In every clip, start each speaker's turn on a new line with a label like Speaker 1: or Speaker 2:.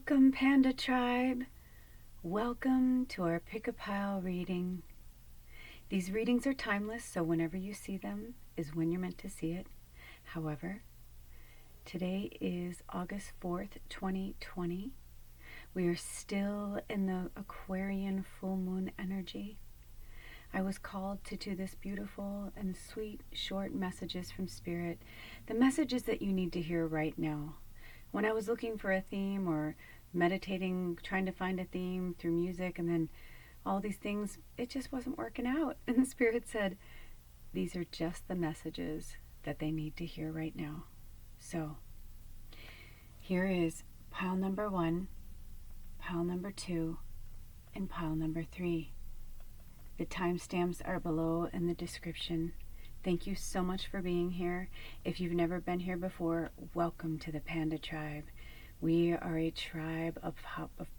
Speaker 1: Welcome, Panda Tribe. Welcome to our pickapile reading. These readings are timeless, so whenever you see them is when you're meant to see it. However, today is August 4th, 2020. We are still in the Aquarian full moon energy. I was called to do this beautiful and sweet short messages from Spirit, the messages that you need to hear right now. When I was looking for a theme or meditating, trying to find a theme through music and then all these things, it just wasn't working out. And the Spirit said, these are just the messages that they need to hear right now. So here is pile number 1, pile number 2, and pile number 3. The timestamps are below in the description. Thank you so much for being here. If you've never been here before, welcome to the Panda Tribe. We are a tribe of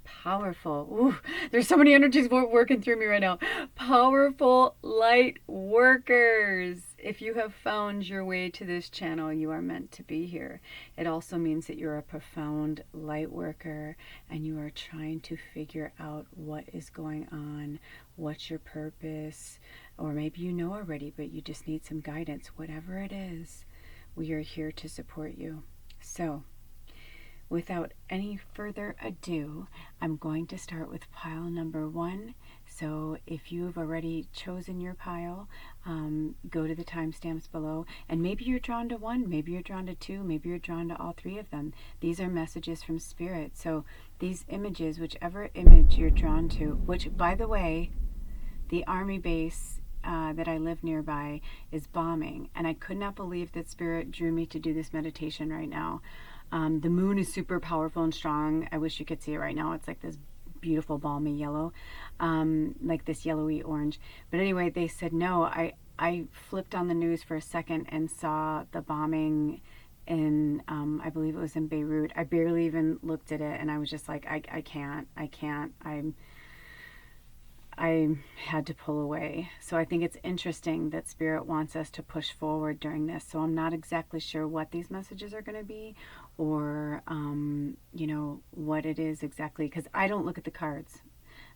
Speaker 1: powerful, there's so many energies working through me right now. Powerful light workers. If you have found your way to this channel, you are meant to be here. It also means that you're a profound light worker and you are trying to figure out what is going on, what's your purpose, or maybe you know already, but you just need some guidance. Whatever it is, we are here to support you. So, without any further ado, I'm going to start with pile number 1. So if you've already chosen your pile, go to the timestamps below. And maybe you're drawn to 1, maybe you're drawn to 2, maybe you're drawn to all 3 of them. These are messages from Spirit. So these images, whichever image you're drawn to, which, by the way, the army base that I live nearby is bombing. And I could not believe that Spirit drew me to do this meditation right now. The moon is super powerful and strong. I wish you could see it right now. It's like this beautiful balmy yellow, like this yellowy orange. But anyway, they said no. I flipped on the news for a second and saw the bombing in, I believe it was in Beirut. I barely even looked at it and I was just like, I can't. I had to pull away. So I think it's interesting that Spirit wants us to push forward during this. So I'm not exactly sure what these messages are going to be or, you know, what it is exactly, because I don't look at the cards.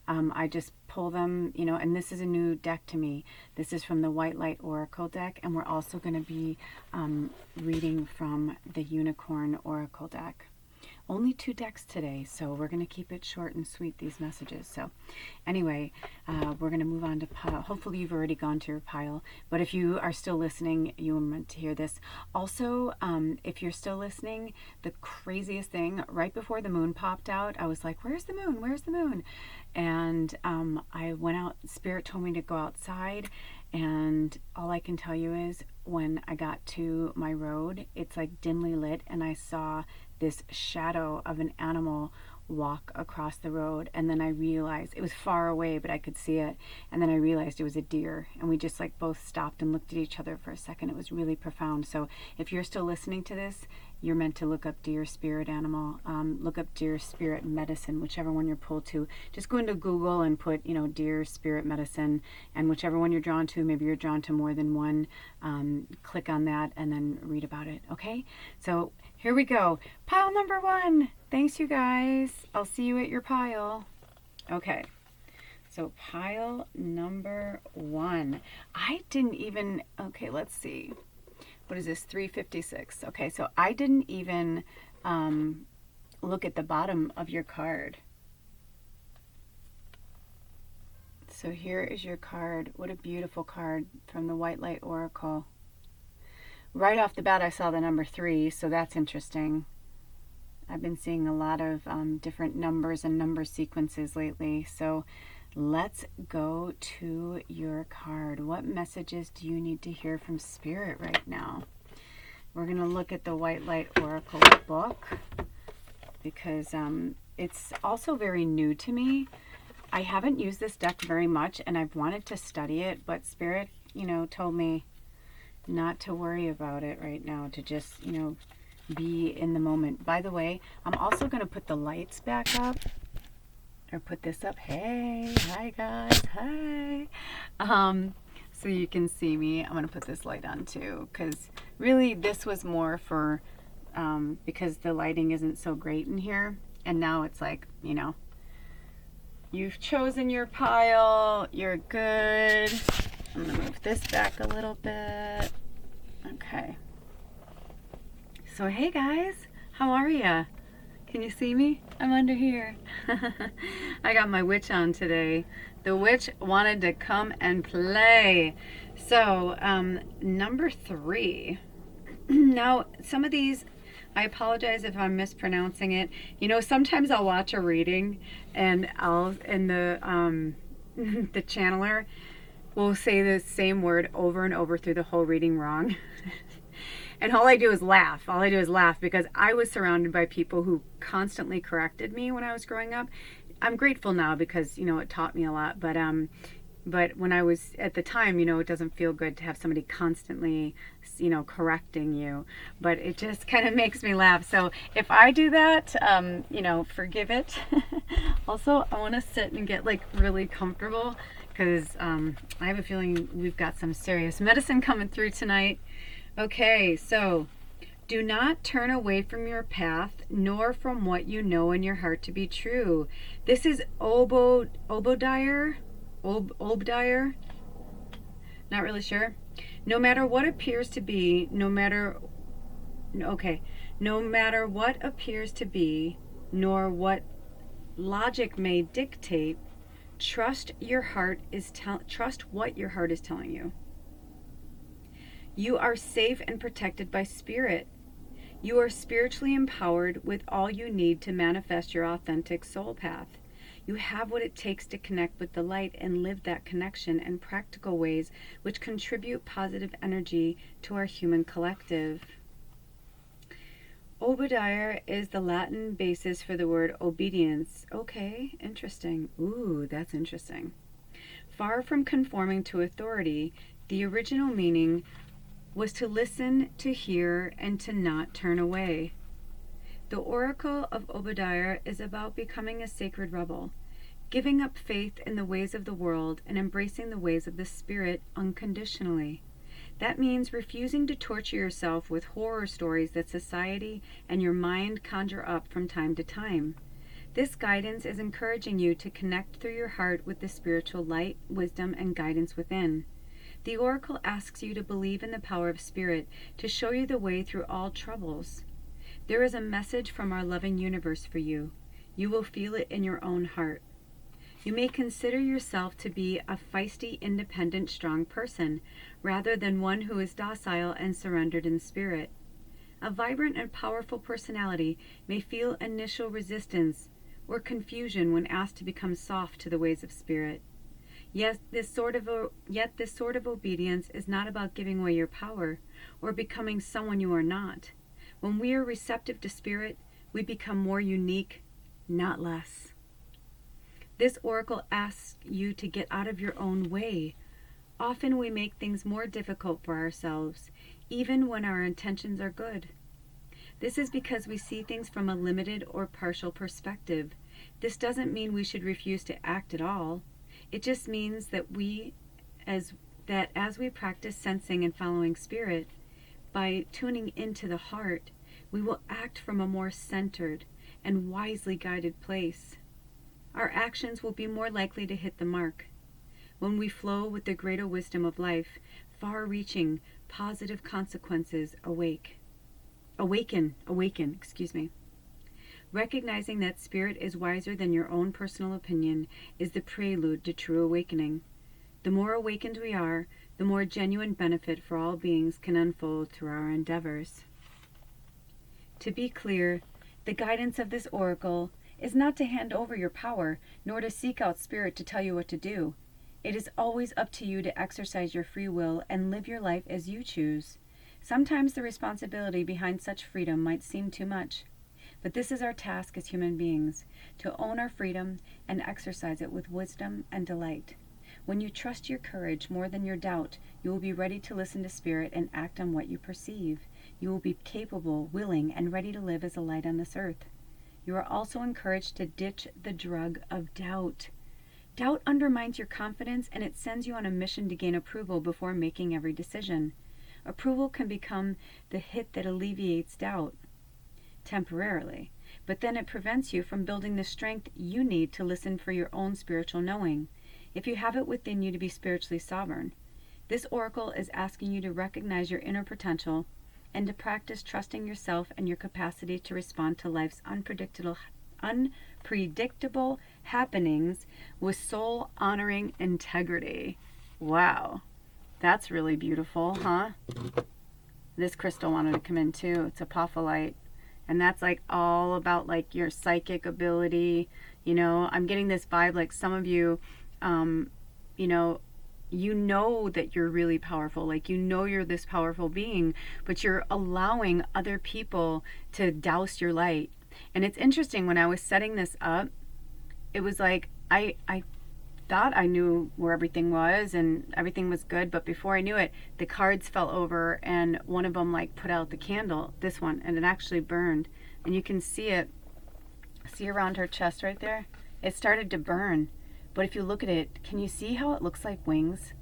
Speaker 1: I just pull them, you know, and this is a new deck to me. This is from the White Light Oracle deck, and we're also going to be reading from the Unicorn Oracle deck. Only 2 decks today, so we're going to keep it short and sweet, these messages. So anyway, we're going to move on to pile. Hopefully you've already gone to your pile, but if you are still listening, you are meant to hear this. Also, if you're still listening, the craziest thing, right before the moon popped out, I was like, where's the moon? Where's the moon? And I went out, Spirit told me to go outside, and all I can tell you is when I got to my road, it's like dimly lit, and I saw this shadow of an animal walk across the road, and then I realized it was far away, but I could see it, and then I realized it was a deer, and we just like both stopped and looked at each other for a second. It was really profound. So if you're still listening to this, you're meant to look up deer spirit animal, look up deer spirit medicine, whichever one you're pulled to. Just go into Google and put, you know, deer spirit medicine, and whichever one you're drawn to, maybe you're drawn to more than one, click on that and then read about it. Okay, so here we go. Pile number 1. Thanks, you guys. I'll see you at your pile. Okay, so pile number 1. I didn't even, okay, let's see. What is this, 356? Okay, so I didn't even look at the bottom of your card. So here is your card. What a beautiful card from the White Light Oracle. Right off the bat, I saw the number 3, so that's interesting. I've been seeing a lot of different numbers and number sequences lately. So let's go to your card. What messages do you need to hear from Spirit right now? We're going to look at the White Light Oracle book because it's also very new to me. I haven't used this deck very much and I've wanted to study it, but Spirit, you know, told me not to worry about it right now, to just, you know, be in the moment. By the way, I'm also going to put the lights back up, or put this up. Hey, hi guys, hi. So you can see me. I'm going to put this light on too, because really this was more for, because the lighting isn't so great in here. And now it's like, you know, you've chosen your pile, you're good. I'm gonna move this back a little bit. Okay. So hey guys, how are ya? Can you see me? I'm under here. I got my witch on today. The witch wanted to come and play. So, number 3. Now, some of these, I apologize if I'm mispronouncing it. You know, sometimes I'll watch a reading and the channeler will say the same word over and over through the whole reading wrong. And all I do is laugh. All I do is laugh because I was surrounded by people who constantly corrected me when I was growing up. I'm grateful now because, you know, it taught me a lot. But when I was at the time, you know, it doesn't feel good to have somebody constantly, you know, correcting you. But it just kind of makes me laugh. So if I do that, you know, forgive it. Also, I want to sit and get like really comfortable because I have a feeling we've got some serious medicine coming through tonight. Okay, so do not turn away from your path, nor from what you know in your heart to be true. This is Obadiah. Not really sure. No matter what appears to be, no matter what appears to be, nor what logic may dictate, trust what your heart is telling you. You are safe and protected by spirit. You are spiritually empowered with all you need to manifest your authentic soul path. You have what it takes to connect with the light and live that connection in practical ways which contribute positive energy to our human collective. Obadiah is the Latin basis for the word obedience. Okay, interesting. Ooh, that's interesting. Far from conforming to authority, the original meaning was to listen, to hear, and to not turn away. The oracle of Obadiah is about becoming a sacred rebel, giving up faith in the ways of the world and embracing the ways of the spirit unconditionally. That means refusing to torture yourself with horror stories that society and your mind conjure up from time to time. This guidance is encouraging you to connect through your heart with the spiritual light, wisdom, and guidance within. The oracle asks you to believe in the power of spirit to show you the way through all troubles. There is a message from our loving universe for you. You will feel it in your own heart. You may consider yourself to be a feisty, independent, strong person, rather than one who is docile and surrendered in spirit. A vibrant and powerful personality may feel initial resistance or confusion when asked to become soft to the ways of spirit. Yet this sort of obedience is not about giving away your power or becoming someone you are not. When we are receptive to spirit, we become more unique, not less. This oracle asks you to get out of your own way. Often we make things more difficult for ourselves, even when our intentions are good. This is because we see things from a limited or partial perspective. This doesn't mean we should refuse to act at all. It just means that as we practice sensing and following spirit, by tuning into the heart, we will act from a more centered and wisely guided place. Our actions will be more likely to hit the mark. When we flow with the greater wisdom of life, far-reaching positive consequences awaken. Recognizing that spirit is wiser than your own personal opinion is the prelude to true awakening. The more awakened we are, the more genuine benefit for all beings can unfold through our endeavors. To be clear, the guidance of this oracle is not to hand over your power, nor to seek out spirit to tell you what to do. It is always up to you to exercise your free will and live your life as you choose. Sometimes the responsibility behind such freedom might seem too much. But this is our task as human beings, to own our freedom and exercise it with wisdom and delight. When you trust your courage more than your doubt, you will be ready to listen to spirit and act on what you perceive. You will be capable, willing, and ready to live as a light on this earth. You are also encouraged to ditch the drug of doubt. Doubt undermines your confidence and it sends you on a mission to gain approval before making every decision. Approval can become the hit that alleviates doubt. temporarily, but then it prevents you from building the strength you need to listen for your own spiritual knowing, if you have it within you to be spiritually sovereign. This oracle is asking you to recognize your inner potential and to practice trusting yourself and your capacity to respond to life's unpredictable happenings with soul-honoring integrity. Wow. That's really beautiful, huh? This crystal wanted to come in too. It's apophyllite. And that's like all about like your psychic ability. You know, I'm getting this vibe like some of you, you know that you're really powerful. Like, you know you're this powerful being, but you're allowing other people to douse your light. And it's interesting, when I was setting this up, it was like I thought I knew where everything was and everything was good, but before I knew it, the cards fell over and one of them like put out the candle, this one, and it actually burned. And you can see it, see around her chest right there? It started to burn. But if you look at it, can you see how it looks like wings?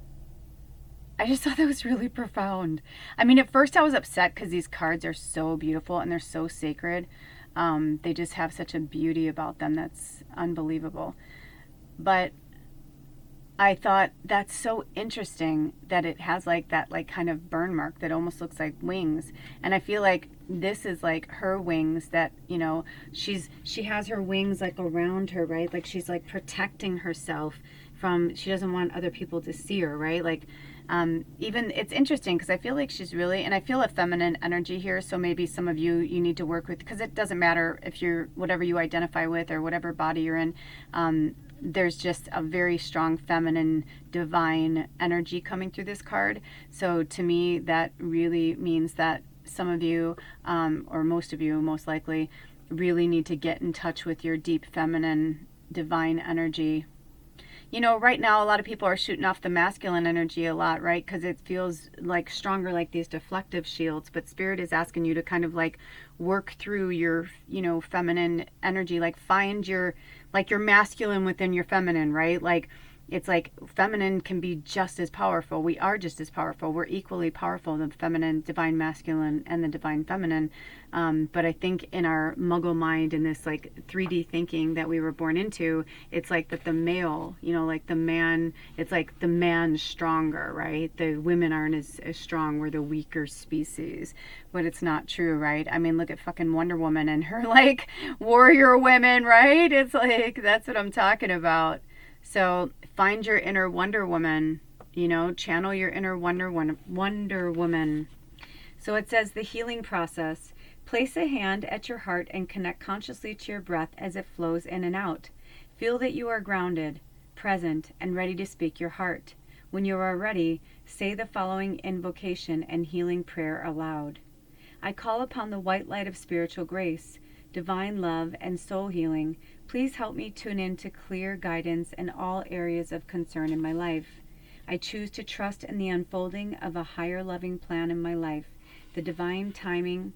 Speaker 1: I just thought that was really profound. I mean, at first I was upset because these cards are so beautiful and they're so sacred. They just have such a beauty about them that's unbelievable. But I thought that's so interesting that it has like that like kind of burn mark that almost looks like wings. And I feel like this is like her wings that, you know, she has her wings like around her, right? Like she's like protecting herself from, she doesn't want other people to see her, right? Like even it's interesting because I feel like she's really, and I feel a feminine energy here. So maybe some of you need to work with, because it doesn't matter if you're whatever you identify with or whatever body you're in. There's just a very strong feminine divine energy coming through this card. So to me, that really means that some of you, or most of you most likely, really need to get in touch with your deep feminine divine energy. You know, right now a lot of people are shooting off the masculine energy a lot, right? Because it feels like stronger, like these deflective shields. But Spirit is asking you to kind of like work through your, you know, feminine energy, like find your, like your masculine within your feminine, right? Like it's like feminine can be just as powerful. We are just as powerful. We're equally powerful, the feminine, divine masculine, and the divine feminine. But I think in our muggle mind, in this like 3D thinking that we were born into, it's like that the male, you know, like the man, it's like the man's stronger, right? The women aren't as strong. We're the weaker species. But it's not true, right? I mean, look at fucking Wonder Woman and her like warrior women, right? It's like, that's what I'm talking about. So find your inner Wonder Woman, you know, channel your inner Wonder Woman. So it says the healing process. Place a hand at your heart and connect consciously to your breath as it flows in and out. Feel that you are grounded, present, and ready to speak your heart. When you are ready, say the following invocation and healing prayer aloud. I call upon the white light of spiritual grace, divine love, and soul healing. Please help me tune in to clear guidance in all areas of concern in my life. I choose to trust in the unfolding of a higher loving plan in my life, the divine timing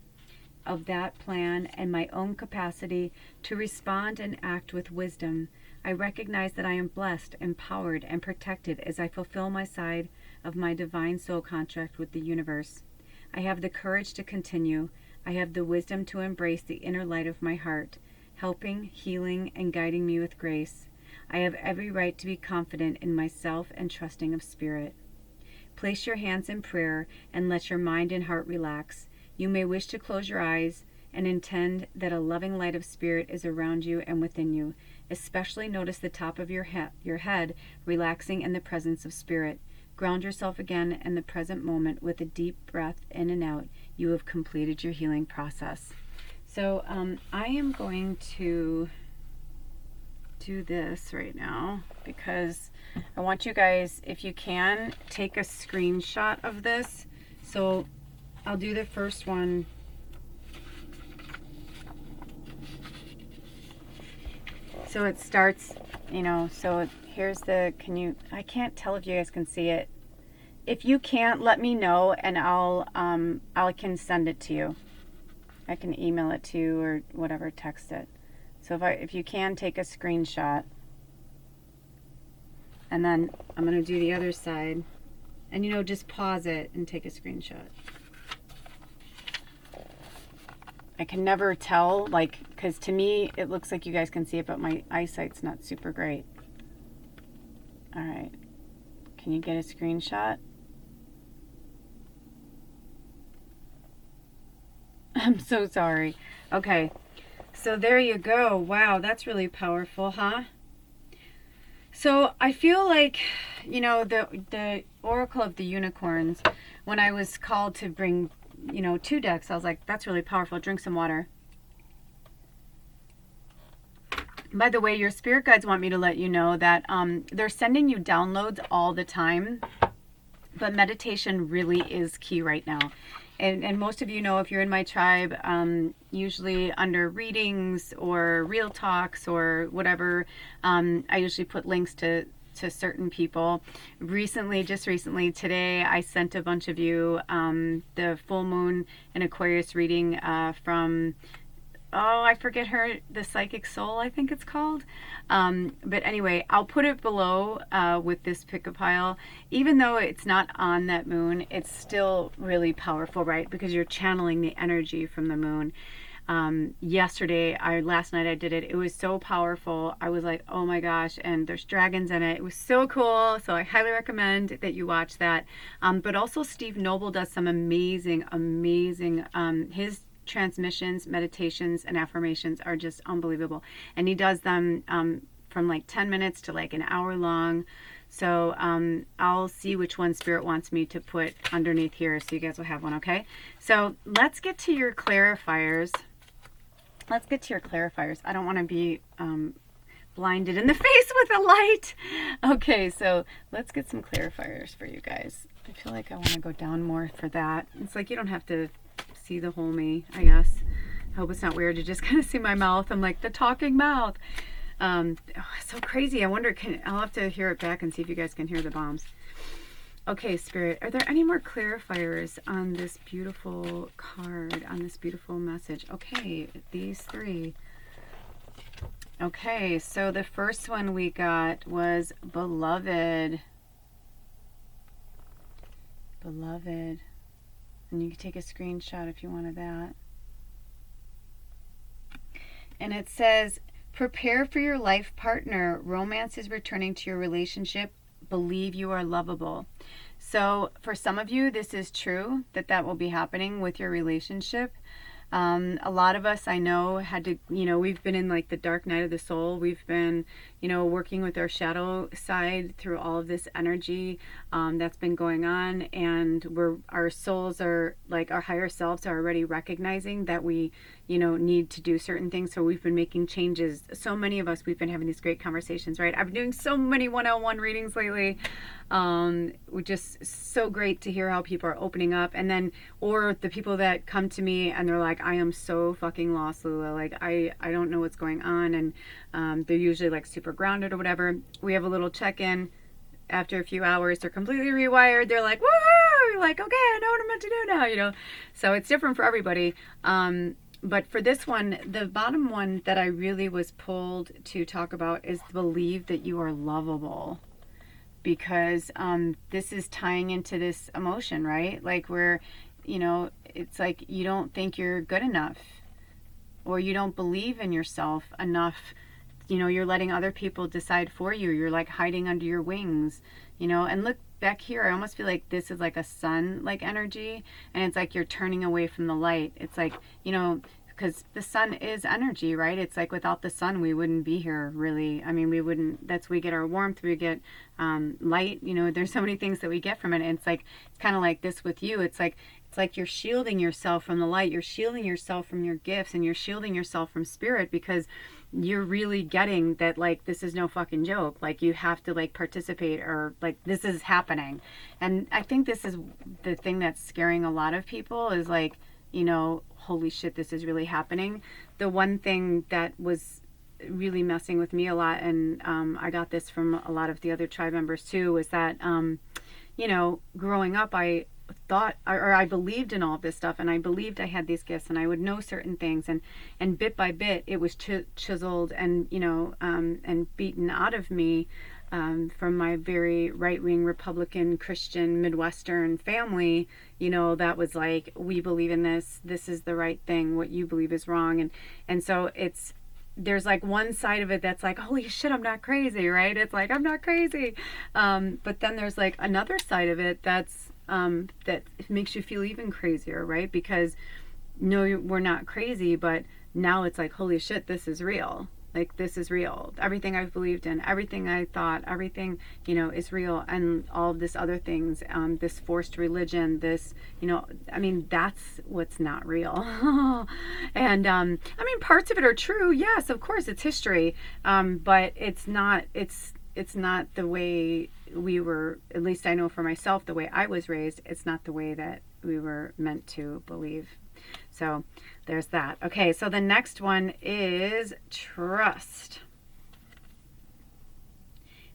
Speaker 1: of that plan, and my own capacity to respond and act with wisdom. I recognize that I am blessed, empowered, and protected as I fulfill my side of my divine soul contract with the universe. I have the courage to continue. I have the wisdom to embrace the inner light of my heart, helping, healing, and guiding me with grace. I have every right to be confident in myself and trusting of Spirit. Place your hands in prayer and let your mind and heart relax. You may wish to close your eyes and intend that a loving light of Spirit is around you and within you. Especially notice the top of your head relaxing in the presence of Spirit. Ground yourself again in the present moment with a deep breath in and out. You have completed your healing process. So I am going to do this right now because I want you guys, if you can, take a screenshot of this. So I'll do the first one. So it starts, you know, so here's the, I can't tell if you guys can see it. If you can't, let me know and I can send it to you. I can email it to you or whatever, text it. So if you can, take a screenshot. And then I'm going to do the other side. And, you know, just pause it and take a screenshot. I can never tell, like, because to me, it looks like you guys can see it, but my eyesight's not super great. All right. Can you get a screenshot? I'm so sorry. Okay. So there you go. Wow, that's really powerful, huh? So I feel like, you know, the Oracle of the Unicorns, when I was called to bring, you know, 2 decks, I was like, that's really powerful. Drink some water. By the way, your spirit guides want me to let you know that they're sending you downloads all the time, but meditation really is key right now. And most of you know, if you're in my tribe, usually under readings or real talks or whatever, I usually put links to certain people. Just recently today, I sent a bunch of you the full moon and Aquarius reading from, oh, I forget the Psychic Soul, I think it's called. But anyway, I'll put it below with this pickapile. Even though it's not on that moon, it's still really powerful, right? Because you're channeling the energy from the moon. Last night I did it. It was so powerful. I was like, oh my gosh, and there's dragons in it. It was so cool. So I highly recommend that you watch that. But also Steve Noble does some amazing, his transmissions, meditations, and affirmations are just unbelievable. And he does them from like 10 minutes to like an hour long. So I'll see which one Spirit wants me to put underneath here so you guys will have one, okay? So let's get to your clarifiers. I don't want to be blinded in the face with a light. Okay, so let's get some clarifiers for you guys. I feel like I want to go down more for that. It's like you don't have to see the whole me, I guess. I hope it's not weird to just kind of see my mouth. I'm like the talking mouth. It's so crazy. I wonder, I'll have to hear it back and see if you guys can hear the bombs. Okay, Spirit, are there any more clarifiers on this beautiful card, on this beautiful message? Okay, these 3. Okay, so the first one we got was beloved. Beloved. And you can take a screenshot if you wanted that. And it says, prepare for your life partner. Romance is returning to your relationship. Believe you are lovable. So for some of you, this is true, that will be happening with your relationship. A lot of us, I know, had to, we've been in like the dark night of the soul. We've been, working with our shadow side through all of this energy that's been going on. And our souls are, like our higher selves are already recognizing that we, need to do certain things. So we've been making changes. So many of us, we've been having these great conversations, right? I've been doing so many one-on-one readings lately. We're just so great to hear how people are opening up. And then, or the people that come to me and they're like, I am so fucking lost, Lula. Like, I don't know what's going on. And they're usually like super grounded or whatever. We have a little check-in. After a few hours, they're completely rewired. They're like, woohoo! You're like, okay, I know what I'm meant to do now, So it's different for everybody. But for this one, the bottom one that I really was pulled to talk about is believe that you are lovable. Because this is tying into this emotion, right? Like where, it's like you don't think you're good enough, or you don't believe in yourself enough. You're letting other people decide for you. You're like hiding under your wings, and look back here. I almost feel like this is like a sun like energy, and it's like you're turning away from the light. It's like, because the sun is energy, right? It's like without the sun, we wouldn't be here really. I mean, we wouldn't, we get our warmth, we get light, there's so many things that we get from it. And it's kind of like this with you. It's like you're shielding yourself from the light. You're shielding yourself from your gifts, and you're shielding yourself from spirit, because you're really getting that, like, this is no fucking joke. Like, you have to like participate, or like this is happening. And I think this is the thing that's scaring a lot of people is like, holy shit, this is really happening. The one thing that was really messing with me a lot, and I got this from a lot of the other tribe members too, was that, growing up, I thought, or I believed in all of this stuff, and I believed I had these gifts, and I would know certain things, and bit by bit, it was chiseled and, and beaten out of me, from my very right-wing Republican Christian Midwestern family, you know, that was like, we believe in this, this is the right thing, what you believe is wrong. And so there's like one side of it that's like, holy shit, I'm not crazy, right? It's like, I'm not crazy. But then there's like another side of it that's that makes you feel even crazier, right? Because no, we're not crazy, but now it's like, holy shit, this is real. Like, this is real. Everything I've believed in, everything I thought, everything, you know, is real. And all of this other things, this forced religion, this, you know, I mean, that's what's not real. And, I mean, parts of it are true. Yes, of course, it's history. But it's not the way we were, at least I know for myself, the way I was raised, it's not the way that we were meant to believe. So there's that. Okay, so the next one is trust.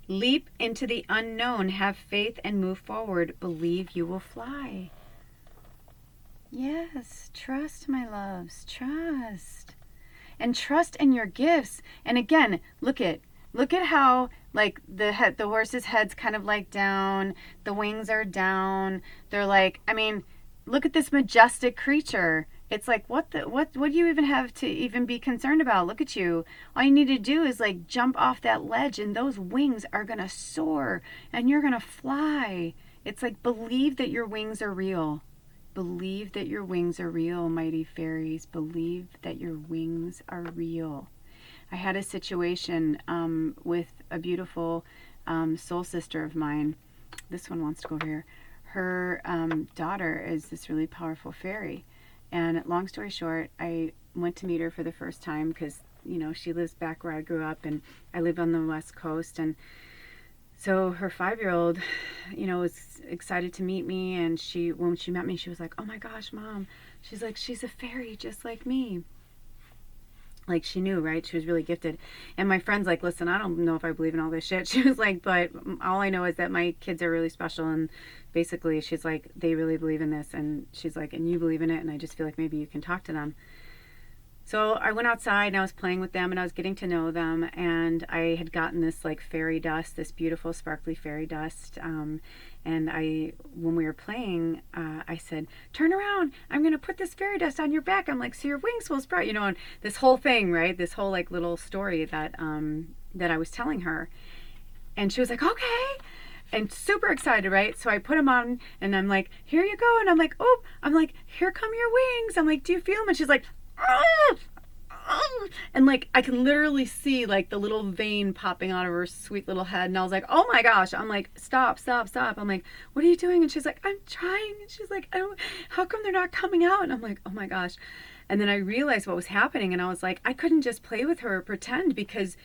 Speaker 1: Leap into the unknown, have faith and move forward. Believe you will fly. Yes, trust, my loves, trust. And trust in your gifts. And again, look at how like the horse's head's kind of like down, the wings are down. They're like, I mean, look at this majestic creature. It's like, what do you even have to even be concerned about? Look at you. All you need to do is like jump off that ledge and those wings are going to soar and you're going to fly. It's like, believe that your wings are real. Believe that your wings are real, mighty fairies. Believe that your wings are real. I had a situation with a beautiful soul sister of mine. This one wants to go over here. Her daughter is this really powerful fairy. And long story short, I went to meet her for the first time because, you know, she lives back where I grew up and I live on the West Coast. And so her 5-year-old, you know, was excited to meet me. And when she met me, she was like, oh my gosh, Mom. She's like, she's a fairy just like me. Like, she knew, right? She was really gifted. And my friend's like, listen, I don't know if I believe in all this shit. She was like, but all I know is that my kids are really special. And basically, she's like, they really believe in this. And she's like, and you believe in it. And I just feel like maybe you can talk to them. So I went outside and I was playing with them and I was getting to know them. And I had gotten this like fairy dust, this beautiful sparkly fairy dust. And when we were playing, I said, turn around. I'm going to put this fairy dust on your back. I'm like, so your wings will sprout, you know, and this whole thing, right? This whole like little story that I was telling her. And she was like, okay. And super excited, right? So I put them on and I'm like, here you go. And I'm like, oh, I'm like, here come your wings. I'm like, do you feel them? And she's like, ah! And like I can literally see like the little vein popping out of her sweet little head. And I was like, oh my gosh. I'm like, stop. I'm like, what are you doing? And she's like, I'm trying. And she's like, how come they're not coming out? And I'm like, oh my gosh. And then I realized what was happening and I was like, I couldn't just play with her or pretend, because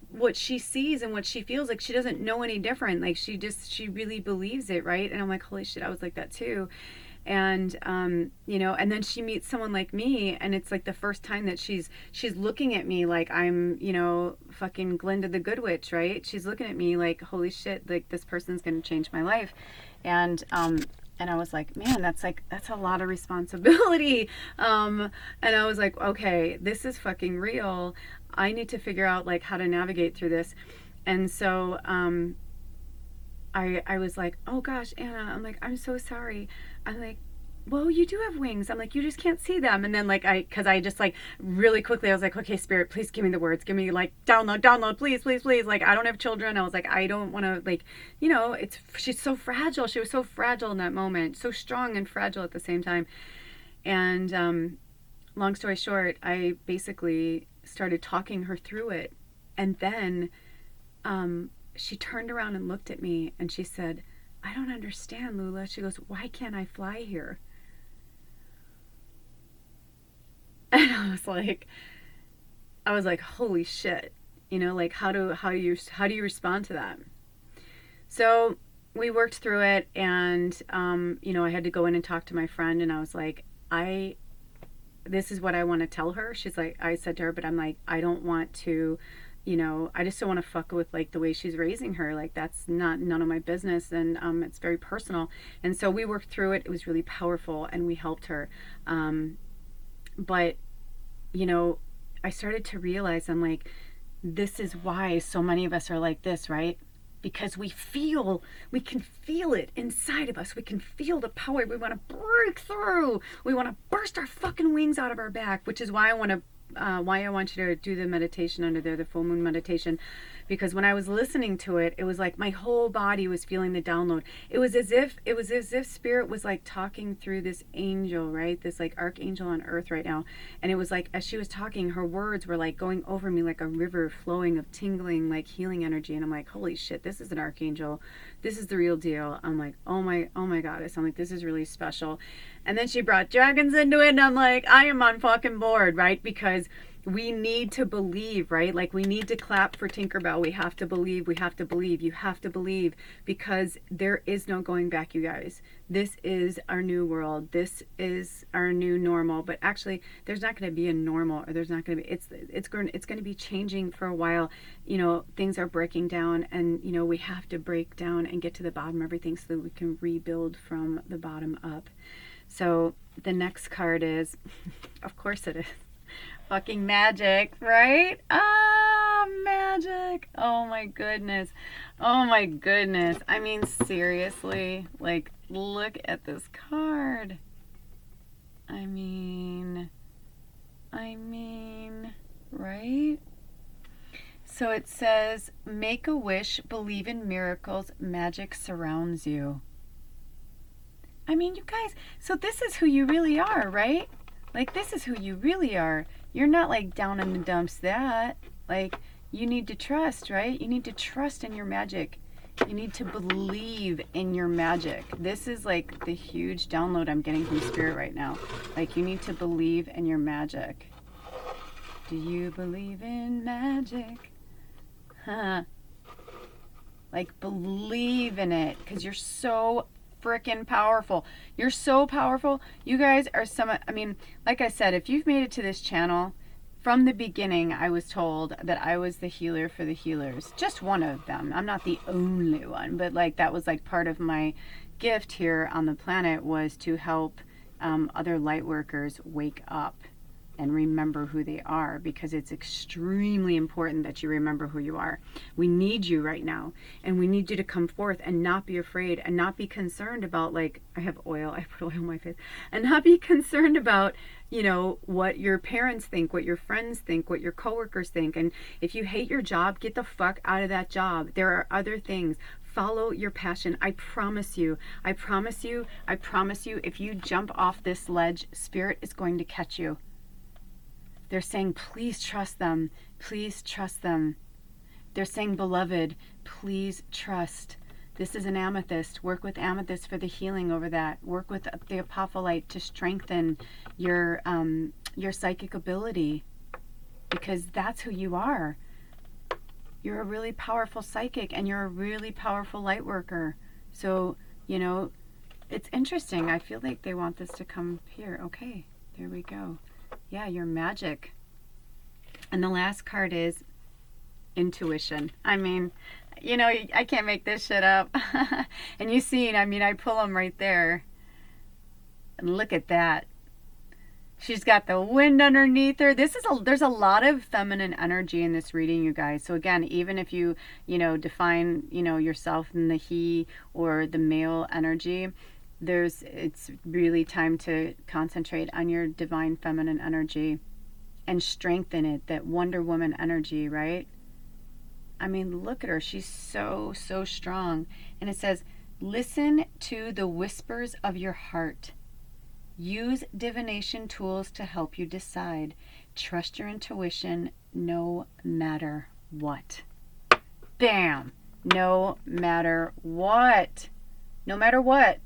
Speaker 1: what she sees and what she feels, like she doesn't know any different. Like she really believes it, right? And I'm like, holy shit, I was like that too. And you know, and then she meets someone like me and it's like the first time that she's looking at me like I'm, you know, fucking Glinda the Good Witch, right? She's looking at me like, holy shit, like this person's gonna change my life. And I was like, man, that's a lot of responsibility. And I was like, okay, this is fucking real. I need to figure out like how to navigate through this. And so I was like, oh gosh, Anna, I'm like, I'm so sorry. I'm like, well, you do have wings. I'm like, you just can't see them. And then like, cause I just like really quickly, I was like, okay, Spirit, please give me the words. Give me like download, please. Like, I don't have children. I was like, I don't want to like, you know, she's so fragile. She was so fragile in that moment, so strong and fragile at the same time. And long story short, I basically started talking her through it. And then she turned around and looked at me and she said, I don't understand, Lula. She goes, why can't I fly here? And I was like, holy shit, you know, like how do you respond to that? So we worked through it, and you know, I had to go in and talk to my friend, and I was like, this is what I want to tell her. She's like, I said to her, but I'm like, I don't want to, you know, I just don't want to fuck with like the way she's raising her. Like that's none of my business, and it's very personal. And so we worked through it. It was really powerful, and we helped her. But you know, I started to realize, I'm like, This is why so many of us are like this, right? Because we can feel it inside of us. We can feel the power. We want to break through. We want to burst our fucking wings out of our back, which is why I want you to do the meditation under there, the full moon meditation. Because when I was listening to it, it was like my whole body was feeling the download. It was as if Spirit was like talking through this angel, right? This like archangel on earth right now. And it was like, as she was talking, her words were like going over me like a river flowing of tingling, like healing energy. And I'm like, holy shit, this is an archangel. This is the real deal. I'm like, oh my goddess. I'm like, this is really special. And then she brought dragons into it. And I'm like, I am on fucking board, right? Because we need to believe, right? Like we need to clap for Tinkerbell. We have to believe, you have to believe, because there is no going back, you guys. This is our new world. This is our new normal. But actually, there's not going to be a normal, or there's not going to be, it's going to be changing for a while. You know, things are breaking down, and you know, we have to break down and get to the bottom of everything so that we can rebuild from the bottom up. So the next card is, of course it is, fucking magic, right? Ah, magic. Oh my goodness. Oh my goodness. I mean, seriously, like, look at this card. I mean, right? So it says, make a wish, believe in miracles, magic surrounds you. I mean, you guys, so this is who you really are, right? Like, this is who you really are. You're not like down in the dumps that. Like, you need to trust, right? You need to trust in your magic. You need to believe in your magic. This is like the huge download I'm getting from Spirit right now. Like, you need to believe in your magic. Do you believe in magic? Huh. Like, believe in it, because you're so freaking powerful. You're so powerful. You guys are I mean, like I said, if you've made it to this channel, from the beginning, I was told that I was the healer for the healers. Just one of them. I'm not the only one, but like that was like part of my gift here on the planet, was to help other light workers wake up and remember who they are, because it's extremely important that you remember who you are. We need you right now, and we need you to come forth and not be afraid and not be concerned about, like, I have oil, I put oil on my face, and not be concerned about, you know, what your parents think, what your friends think, what your coworkers think. And if you hate your job, get the fuck out of that job. There are other things. Follow your passion. I promise you, if you jump off this ledge, Spirit is going to catch you. They're saying, please trust them. Please trust them. They're saying, beloved, please trust. This is an amethyst. Work with amethyst for the healing over that. Work with the apophyllite to strengthen your psychic ability, because that's who you are. You're a really powerful psychic, and you're a really powerful light worker. So, you know, it's interesting. I feel like they want this to come here. Okay, there we go. Yeah, your magic. And the last card is intuition. I mean, you know, I can't make this shit up. And you see, I mean, I pull them right there. And look at that. She's got the wind underneath her. There's a lot of feminine energy in this reading, you guys. So again, even if you define, yourself in the he or the male energy, it's really time to concentrate on your divine feminine energy and strengthen it, that Wonder Woman energy, right? I mean, look at her. She's so strong. And it says, listen to the whispers of your heart. Use divination tools to help you decide. Trust your intuition no matter what. Bam! No matter what. No matter what.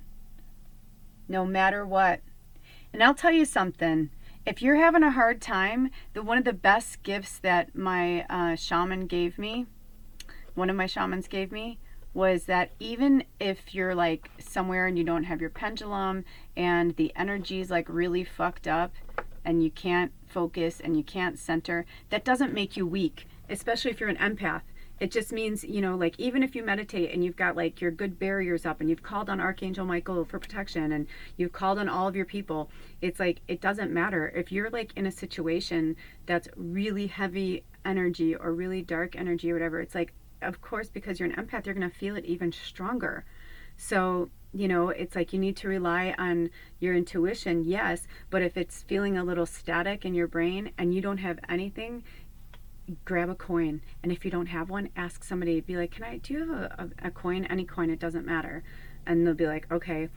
Speaker 1: No matter what. And I'll tell you something. If you're having a hard time, one of the best gifts that my shaman gave me, one of my shamans gave me, was that even if you're like somewhere and you don't have your pendulum and the energy's like really fucked up and you can't focus and you can't center, that doesn't make you weak, especially if you're an empath. It just means, like even if you meditate and you've got like your good barriers up and you've called on Archangel Michael for protection and you've called on all of your people, it's like, it doesn't matter. If you're like in a situation that's really heavy energy or really dark energy or whatever, it's like, of course, because you're an empath, you're going to feel it even stronger. So, you know, it's like you need to rely on your intuition, yes, but if it's feeling a little static in your brain and you don't have anything, grab a coin. And if you don't have one, ask somebody, be like, do you have a coin? Any coin, it doesn't matter. And they'll be like, okay,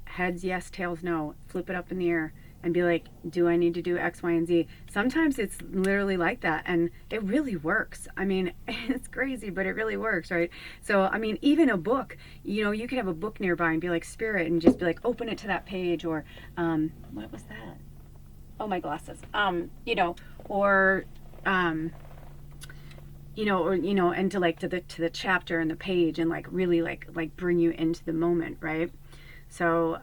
Speaker 1: heads yes, tails no. Flip it up in the air and be like, do I need to do X, Y, and Z? Sometimes it's literally like that, and it really works. I mean, it's crazy, but it really works, right? So, I mean, even a book, you know, you could have a book nearby and be like, Spirit, and just be like, open it to that page, or, what was that? Oh, my glasses. You know, or, you know, or, you know, and to the chapter and the page, and like really like bring you into the moment, right? So,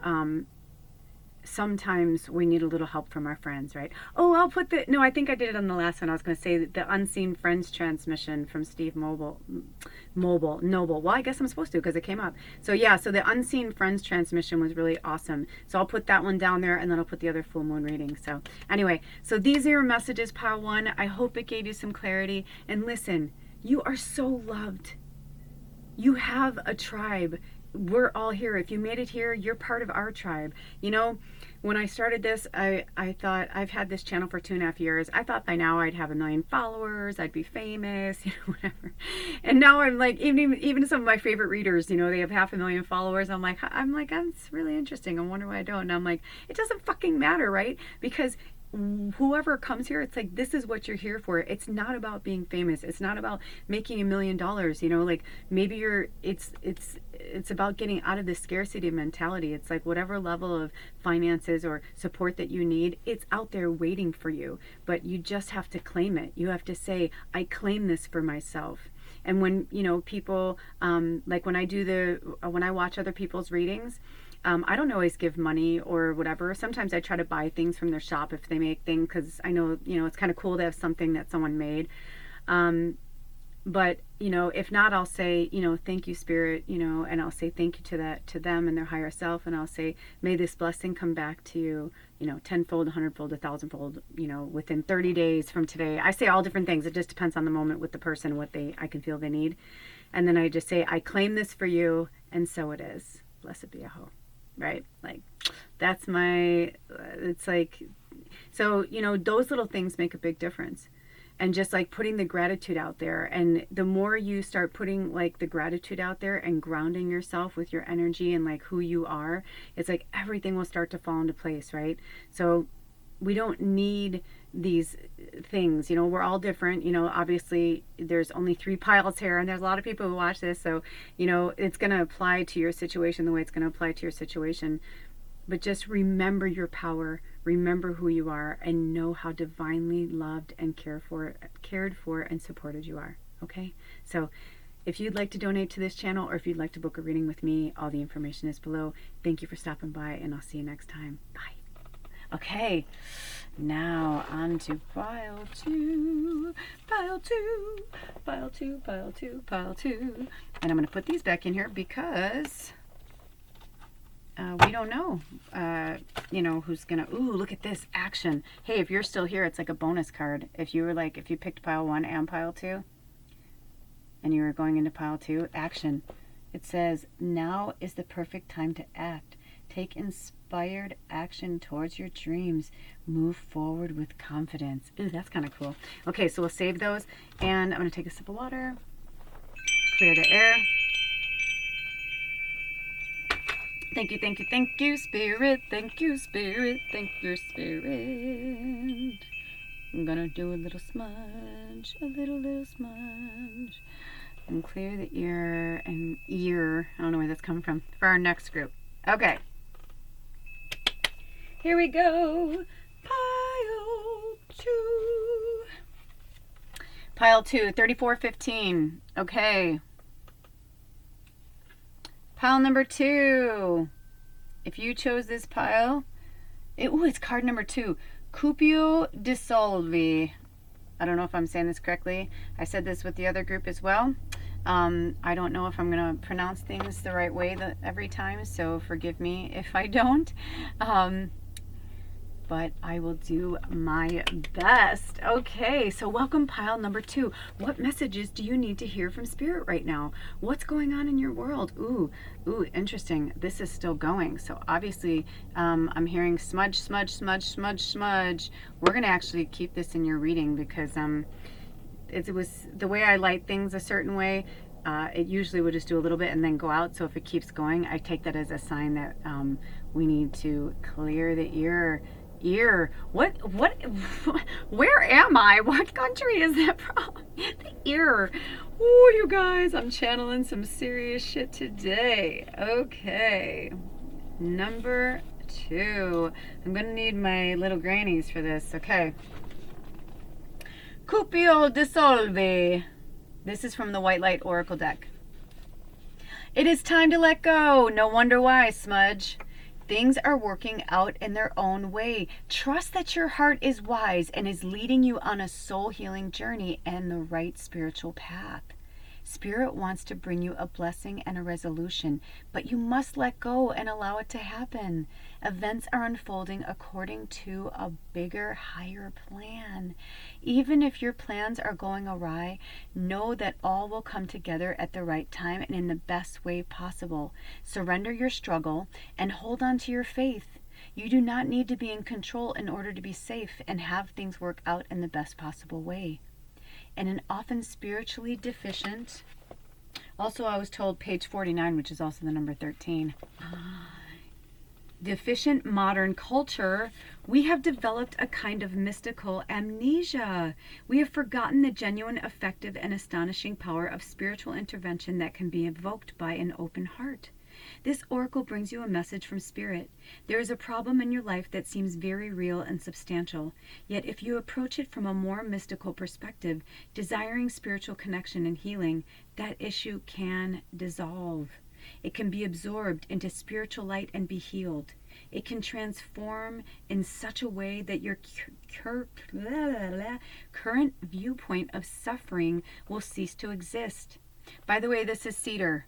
Speaker 1: sometimes we need a little help from our friends, right? Oh, no, I think I did it on the last one. I was going to say the Unseen Friends transmission from Steve Noble. Well, I guess I'm supposed to because it came up. So yeah, so the Unseen Friends transmission was really awesome. So I'll put that one down there, and then I'll put the other full moon reading. So anyway, so these are your messages, pile one. I hope it gave you some clarity. And listen, you are so loved. You have a tribe. We're all here. If you made it here, you're part of our tribe. You know, when I started this, I thought, I've had this channel for 2.5 years. I thought by now I'd have 1 million followers, I'd be famous, you know, whatever. And now I'm like, even some of my favorite readers, you know, they have 500,000 followers. I'm like, that's really interesting. I wonder why I don't. And I'm like, it doesn't fucking matter, right? Because whoever comes here, it's like, this is what you're here for. It's not about being famous. It's not about making $1 million, you know, like maybe it's about getting out of the scarcity mentality. It's like whatever level of finances or support that you need, it's out there waiting for you, but you just have to claim it. You have to say, I claim this for myself. And when, you know, people, like when I watch other people's readings, I don't always give money or whatever. Sometimes I try to buy things from their shop if they make things, because I know, you know, it's kind of cool to have something that someone made. But, you know, if not, I'll say, you know, thank you, Spirit, you know, and I'll say thank you to them and their higher self. And I'll say, may this blessing come back to you, you know, 10-fold, 100-fold, 1,000-fold, you know, within 30 days from today. I say all different things. It just depends on the moment with the person, what I can feel they need. And then I just say, I claim this for you, and so it is. Blessed be Yahweh. Right? Like, that's it's like, so, you know, those little things make a big difference. And just like putting the gratitude out there, and the more you start putting like the gratitude out there and grounding yourself with your energy and like who you are, it's like everything will start to fall into place, right? So we don't need these things, you know, we're all different, you know, obviously there's only 3 piles here, and there's a lot of people who watch this, so, you know, it's going to apply to your situation the way it's going to apply to your situation. But just remember your power, remember who you are, and know how divinely loved and cared for and supported you are. Okay? So if you'd like to donate to this channel, or if you'd like to book a reading with me, all the information is below. Thank you for stopping by, and I'll see you next time. Bye. Okay, now on to pile 2, pile 2, pile 2, pile 2, pile 2. And I'm going to put these back in here because we don't know, you know, who's going to, ooh, look at this, action. Hey, if you're still here, it's like a bonus card. If you picked pile 1 and pile 2, and you were going into pile 2, action. It says, now is the perfect time to act. Take inspired action towards your dreams. Move forward with confidence. Ooh, that's kind of cool. Okay, so we'll save those. And I'm going to take a sip of water. Clear the air. Thank you, thank you, thank you, Spirit. Thank you, Spirit. Thank you, Spirit. I'm going to do a little smudge. A little smudge. And clear the ear and ear. I don't know where that's coming from. For our next group. Okay. Here we go. Pile 2. Pile 2, 3415. Okay. Pile number 2. If you chose this pile, it's card number 2. Cupio dissolvi. I don't know if I'm saying this correctly. I said this with the other group as well. I don't know if I'm going to pronounce things the right way every time, so forgive me if I don't. but I will do my best. Okay, so welcome pile number 2. What messages do you need to hear from Spirit right now? What's going on in your world? Ooh, interesting. This is still going. So obviously, I'm hearing smudge, smudge, smudge, smudge, smudge. We're going to actually keep this in your reading because it was the way I light things a certain way. It usually would just do a little bit and then go out. So if it keeps going, I take that as a sign that we need to clear the ear. What, where am I? What country is that from? The ear. Oh, you guys, I'm channeling some serious shit today. Okay. Number 2. I'm going to need my little grannies for this. Okay. Cupio dissolve. This is from the White Light Oracle deck. It is time to let go. No wonder why, Smudge. Things are working out in their own way. Trust that your heart is wise and is leading you on a soul healing journey and the right spiritual path. Spirit wants to bring you a blessing and a resolution, but you must let go and allow it to happen. Events are unfolding according to a bigger, higher plan. Even if your plans are going awry, know that all will come together at the right time and in the best way possible. Surrender your struggle and hold on to your faith. You do not need to be in control in order to be safe and have things work out in the best possible way. And an often spiritually deficient, also I was told page 49, which is also the number 13, deficient modern culture, we have developed a kind of mystical amnesia. We have forgotten the genuine, effective, and astonishing power of spiritual intervention that can be evoked by an open heart. This oracle brings you a message from Spirit. There is a problem in your life that seems very real and substantial, yet if you approach it from a more mystical perspective, desiring spiritual connection and healing, that issue can dissolve. It can be absorbed into spiritual light and be healed. It can transform in such a way that your current viewpoint of suffering will cease to exist. By the way, this is cedar.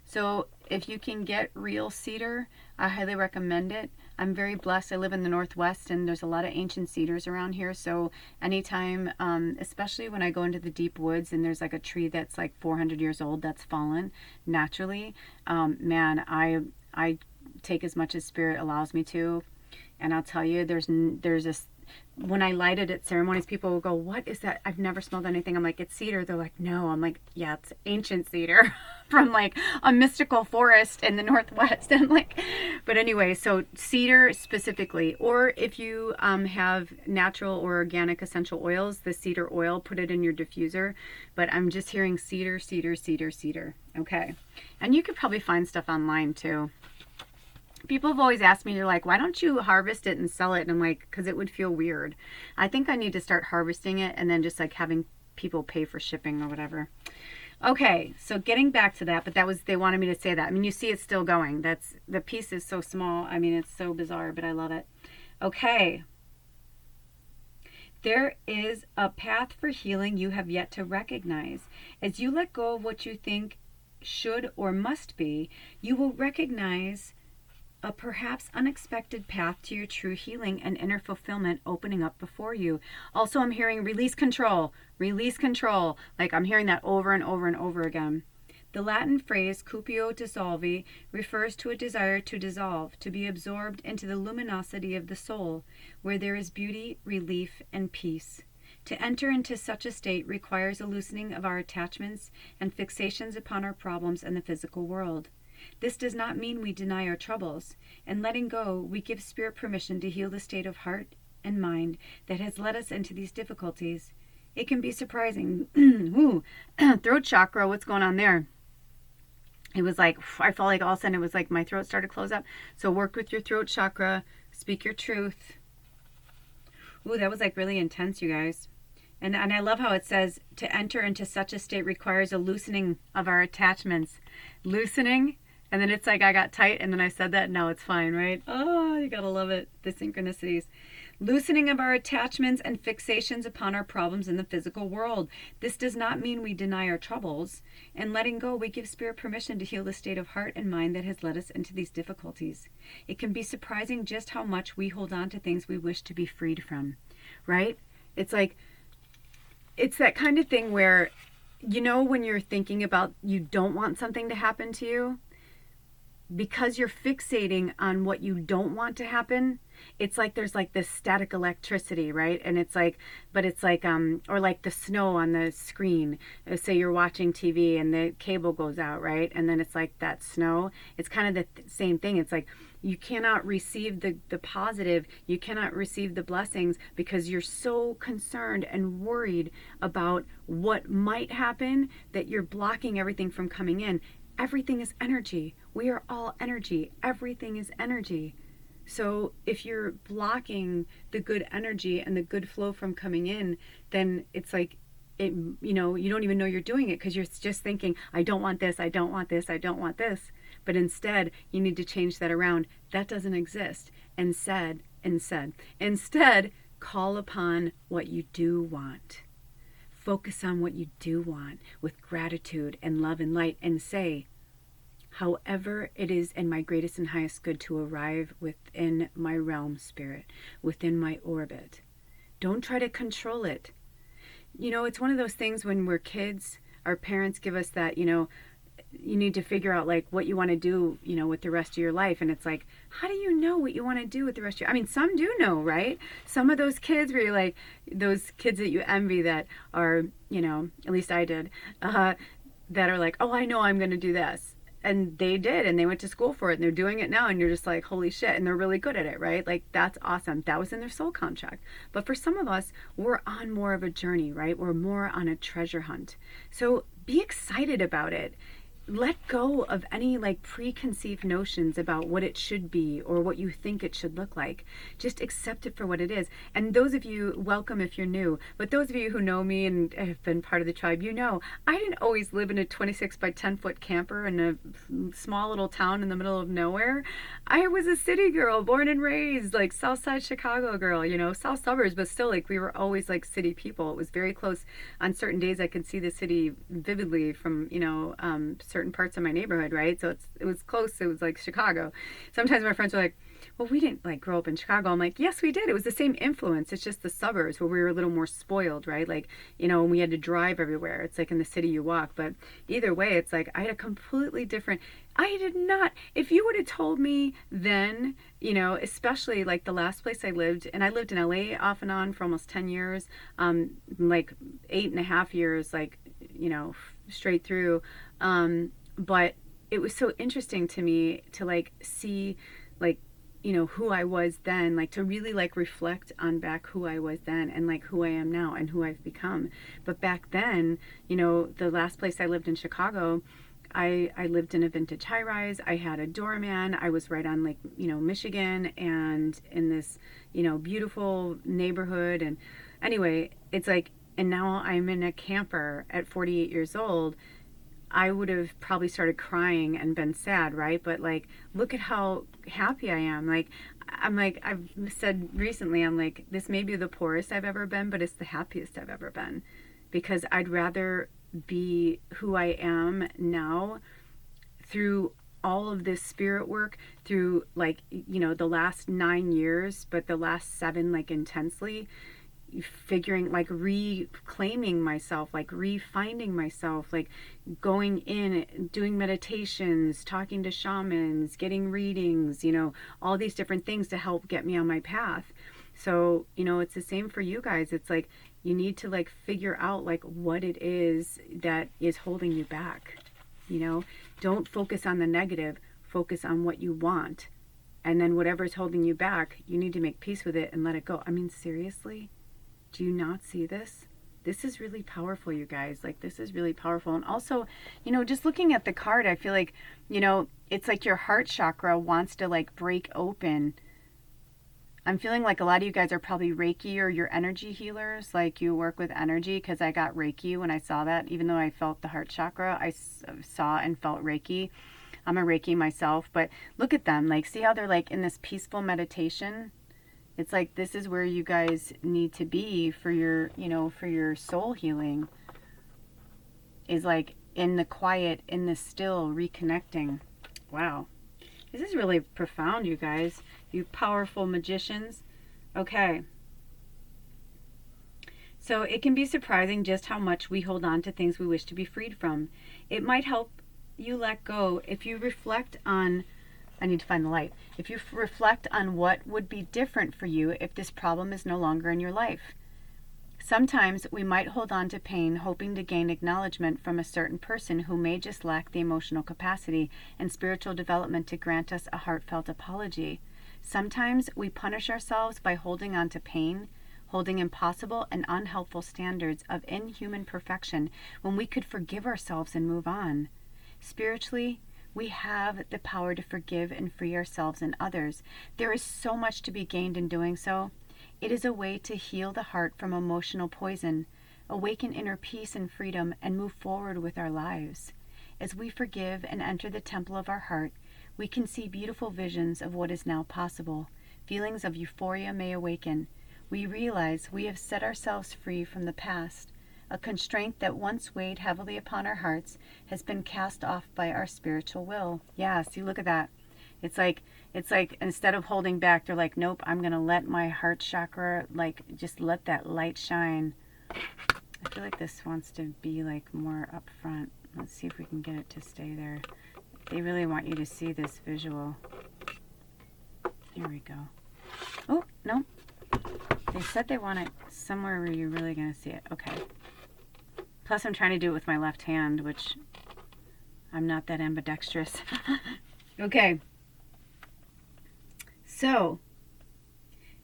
Speaker 1: So if you can get real cedar, I highly recommend it. I'm very blessed. I live in the Northwest and there's a lot of ancient cedars around here. So anytime, especially when I go into the deep woods and there's like a tree that's like 400 years old that's fallen naturally, man, I take as much as Spirit allows me to. And I'll tell you, there's this, when I light it at ceremonies, people will go, what is that? I've never smelled anything. I'm like, it's cedar. They're like, no. I'm like, yeah, it's ancient cedar from like a mystical forest in the Northwest. I'm like, but anyway, so cedar specifically, or if you have natural or organic essential oils, the cedar oil, put it in your diffuser. But I'm just hearing cedar, cedar, cedar, cedar. Okay. And you could probably find stuff online too. People have always asked me, they're like, why don't you harvest it and sell it? And I'm like, because it would feel weird. I think I need to start harvesting it and then just like having people pay for shipping or whatever. Okay, so getting back to that, but that was, they wanted me to say that. I mean, you see it's still going. That's, the piece is so small. I mean, it's so bizarre, but I love it. Okay. There is a path for healing you have yet to recognize. As you let go of what you think should or must be, you will recognize a perhaps unexpected path to your true healing and inner fulfillment opening up before you. Also, I'm hearing release control. Release control. Like I'm hearing that over and over and over again. The Latin phrase cupio dissolvi refers to a desire to dissolve, to be absorbed into the luminosity of the soul, where there is beauty, relief, and peace. To enter into such a state requires a loosening of our attachments and fixations upon our problems and the physical world. This does not mean we deny our troubles. In letting go, we give Spirit permission to heal the state of heart and mind that has led us into these difficulties. It can be surprising. Ooh, throat chakra, what's going on there? It was like, I felt like all of a sudden it was like my throat started to close up. So work with your throat chakra, speak your truth. Ooh, that was like really intense, you guys. And I love how it says to enter into such a state requires a loosening of our attachments. Loosening. And then it's like I got tight and then I said that. No, it's fine, right? Oh, you gotta love it. The synchronicities. Loosening of our attachments and fixations upon our problems in the physical world. This does not mean we deny our troubles. And letting go, we give Spirit permission to heal the state of heart and mind that has led us into these difficulties. It can be surprising just how much we hold on to things we wish to be freed from, right? It's like, it's that kind of thing where, you know, when you're thinking about you don't want something to happen to you, because you're fixating on what you don't want to happen, it's like there's like this static electricity, right? And it's like, but it's like, or like the snow on the screen. Say you're watching TV and the cable goes out, right? And then it's like that snow. It's kind of the same thing. It's like you cannot receive the positive. You cannot receive the blessings because you're so concerned and worried about what might happen that you're blocking everything from coming in. Everything is energy. We are all energy. Everything is energy. So if you're blocking the good energy and the good flow from coming in, then it's like, it, you know, you don't even know you're doing it because you're just thinking, I don't want this, I don't want this, I don't want this. But instead, you need to change that around. That doesn't exist. Instead, call upon what you do want. Focus on what you do want with gratitude and love and light and say, however it is in my greatest and highest good to arrive within my realm, Spirit, within my orbit. Don't try to control it. You know, it's one of those things when we're kids, our parents give us that, you know, you need to figure out like what you want to do, you know, with the rest of your life. And it's like, how do you know what you want to do with the rest of your, I mean, some do know, right? Some of those kids where you're like, those kids that you envy that are, you know, at least I did, that are like, oh, I know I'm going to do this. And they did, and they went to school for it, and they're doing it now, and you're just like, holy shit, and they're really good at it, right? Like, that's awesome. That was in their soul contract. But for some of us, we're on more of a journey, right? We're more on a treasure hunt. So be excited about it. Let go of any like preconceived notions about what it should be or what you think it should look like. Just accept it for what it is. And those of you, welcome if you're new, but those of you who know me and have been part of the tribe, you know, I didn't always live in a 26 by 10 foot camper in a small little town in the middle of nowhere. I was a city girl, born and raised, like South Side Chicago girl, you know, South suburbs, but still like we were always like city people. It was very close. On certain days I could see the city vividly from, you know, certain parts of my neighborhood, right? So it was close. It was like Chicago. Sometimes my friends are like, well, we didn't like grow up in Chicago. I'm like, yes, we did. It was the same influence. It's just the suburbs where we were a little more spoiled, right? Like, you know, we had to drive everywhere. It's like in the city you walk. But either way, it's like I had a completely different, I did not, if you would have told me then, you know, especially like the last place I lived, and I lived in LA off and on for almost 10 years, like 8.5 years, like, you know, straight through. But it was so interesting to me to like see like, you know, who I was then, like to really like reflect on back who I was then and like who I am now and who I've become. But back then, you know, the last place I lived in Chicago, I lived in a vintage high rise. I had a doorman. I was right on Lake, you know, Michigan and in this, you know, beautiful neighborhood. And anyway, it's like, and now I'm in a camper at 48 years old. I would have probably started crying and been sad, right? But like, look at how happy I am. Like, I'm like, I've said recently, I'm like, this may be the poorest I've ever been, but it's the happiest I've ever been. Because I'd rather be who I am now through all of this spirit work, through like, you know, the last 9 years, but the last 7 like intensely, figuring like reclaiming myself, like refinding myself, like going in, doing meditations, talking to shamans, getting readings, you know, all these different things to help get me on my path. So, you know, it's the same for you guys. It's like you need to like figure out like what it is that is holding you back. You know, don't focus on the negative, focus on what you want. And then whatever's holding you back, you need to make peace with it and let it go. I mean, seriously? Do you not see this? This is really powerful, you guys. Like, this is really powerful. And also, you know, just looking at the card, I feel like, you know, it's like your heart chakra wants to like break open. I'm feeling like a lot of you guys are probably Reiki or your energy healers. Like you work with energy, because I got Reiki when I saw that. Even though I felt the heart chakra, I saw and felt Reiki. I'm a Reiki myself. But look at them. Like, see how they're like in this peaceful meditation? It's like this is where you guys need to be for your, for your soul healing, is like in the quiet, in the still, reconnecting. Wow. This is really profound, you guys. You powerful magicians. Okay. So it can be surprising just how much we hold on to things we wish to be freed from. It might help you let go if you reflect on, I need to find the light. If you reflect on what would be different for you if this problem is no longer in your life. Sometimes we might hold on to pain hoping to gain acknowledgement from a certain person who may just lack the emotional capacity and spiritual development to grant us a heartfelt apology. Sometimes we punish ourselves by holding on to pain, holding impossible and unhelpful standards of inhuman perfection when we could forgive ourselves and move on. Spiritually, we have the power to forgive and free ourselves and others. There is so much to be gained in doing so. It is a way to heal the heart from emotional poison, awaken inner peace and freedom, and move forward with our lives. As we forgive and enter the temple of our heart, we can see beautiful visions of what is now possible. Feelings of euphoria may awaken. We realize we have set ourselves free from the past. A constraint that once weighed heavily upon our hearts has been cast off by our spiritual will. Yeah, see, look at that. It's like instead of holding back, they're like, nope, I'm going to let my heart chakra, like, just let that light shine. I feel like this wants to be, like, more up front. Let's see if we can get it to stay there. They really want you to see this visual. Here we go. Oh, no. They said they want it somewhere where you're really going to see it. Okay. Plus, I'm trying to do it with my left hand, which I'm not that ambidextrous. Okay. So,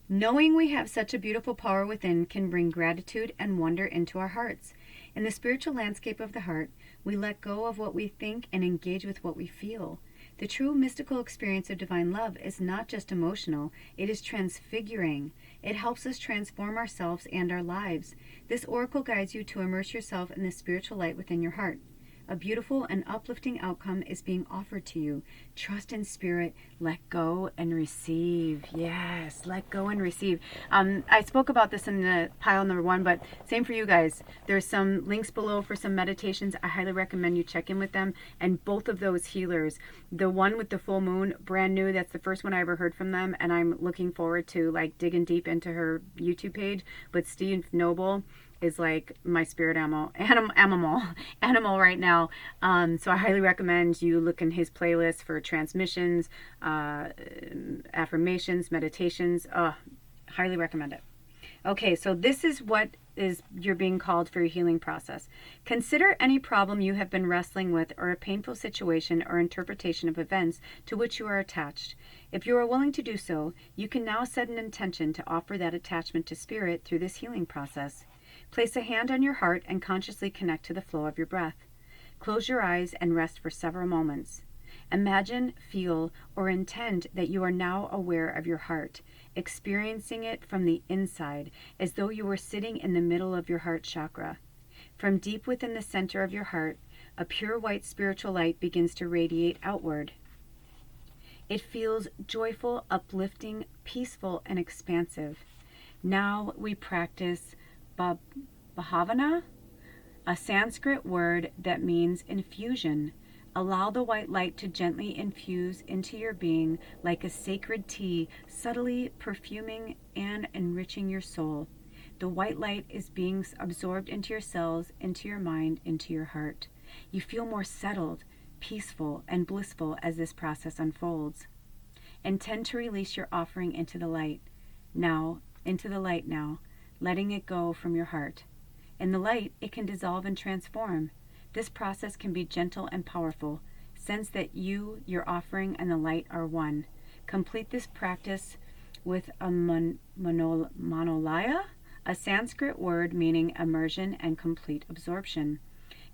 Speaker 1: knowing we have such a beautiful power within can bring gratitude and wonder into our hearts. In the spiritual landscape of the heart, we let go of what we think and engage with what we feel. The true mystical experience of divine love is not just emotional, it is transfiguring. It helps us transform ourselves and our lives. This oracle guides you to immerse yourself in the spiritual light within your heart. A beautiful and uplifting outcome is being offered to you. Trust in spirit, let go and receive. Yes, let go and receive. I spoke about this in the pile number 1, but same for you guys. There's some links below for some meditations. I highly recommend you check in with them. And both of those healers, the one with the full moon, brand new. That's the first one I ever heard from them. And I'm looking forward to like digging deep into her YouTube page. But Steve Noble is like my spirit animal right now. So I highly recommend you look in his playlist for transmissions, affirmations, meditations. Highly recommend it. Okay, so this is what you're being called for your healing process. Consider any problem you have been wrestling with or a painful situation or interpretation of events to which you are attached. If you are willing to do so, you can now set an intention to offer that attachment to spirit through this healing process. Place a hand on your heart and consciously connect to the flow of your breath. Close your eyes and rest for several moments. Imagine, feel, or intend that you are now aware of your heart, experiencing it from the inside, as though you were sitting in the middle of your heart chakra. From deep within the center of your heart, a pure white spiritual light begins to radiate outward. It feels joyful, uplifting, peaceful, and expansive. Now we practice Bhavana, a Sanskrit word that means infusion. Allow the white light to gently infuse into your being like a sacred tea, subtly perfuming and enriching your soul. The white light is being absorbed into your cells, into your mind, into your heart. You feel more settled, peaceful, and blissful as this process unfolds. Intend to release your offering into the light now, letting it go from your heart. In the light, it can dissolve and transform. This process can be gentle and powerful. Sense that you, your offering, and the light are one. Complete this practice with a manolaya, a Sanskrit word meaning immersion and complete absorption.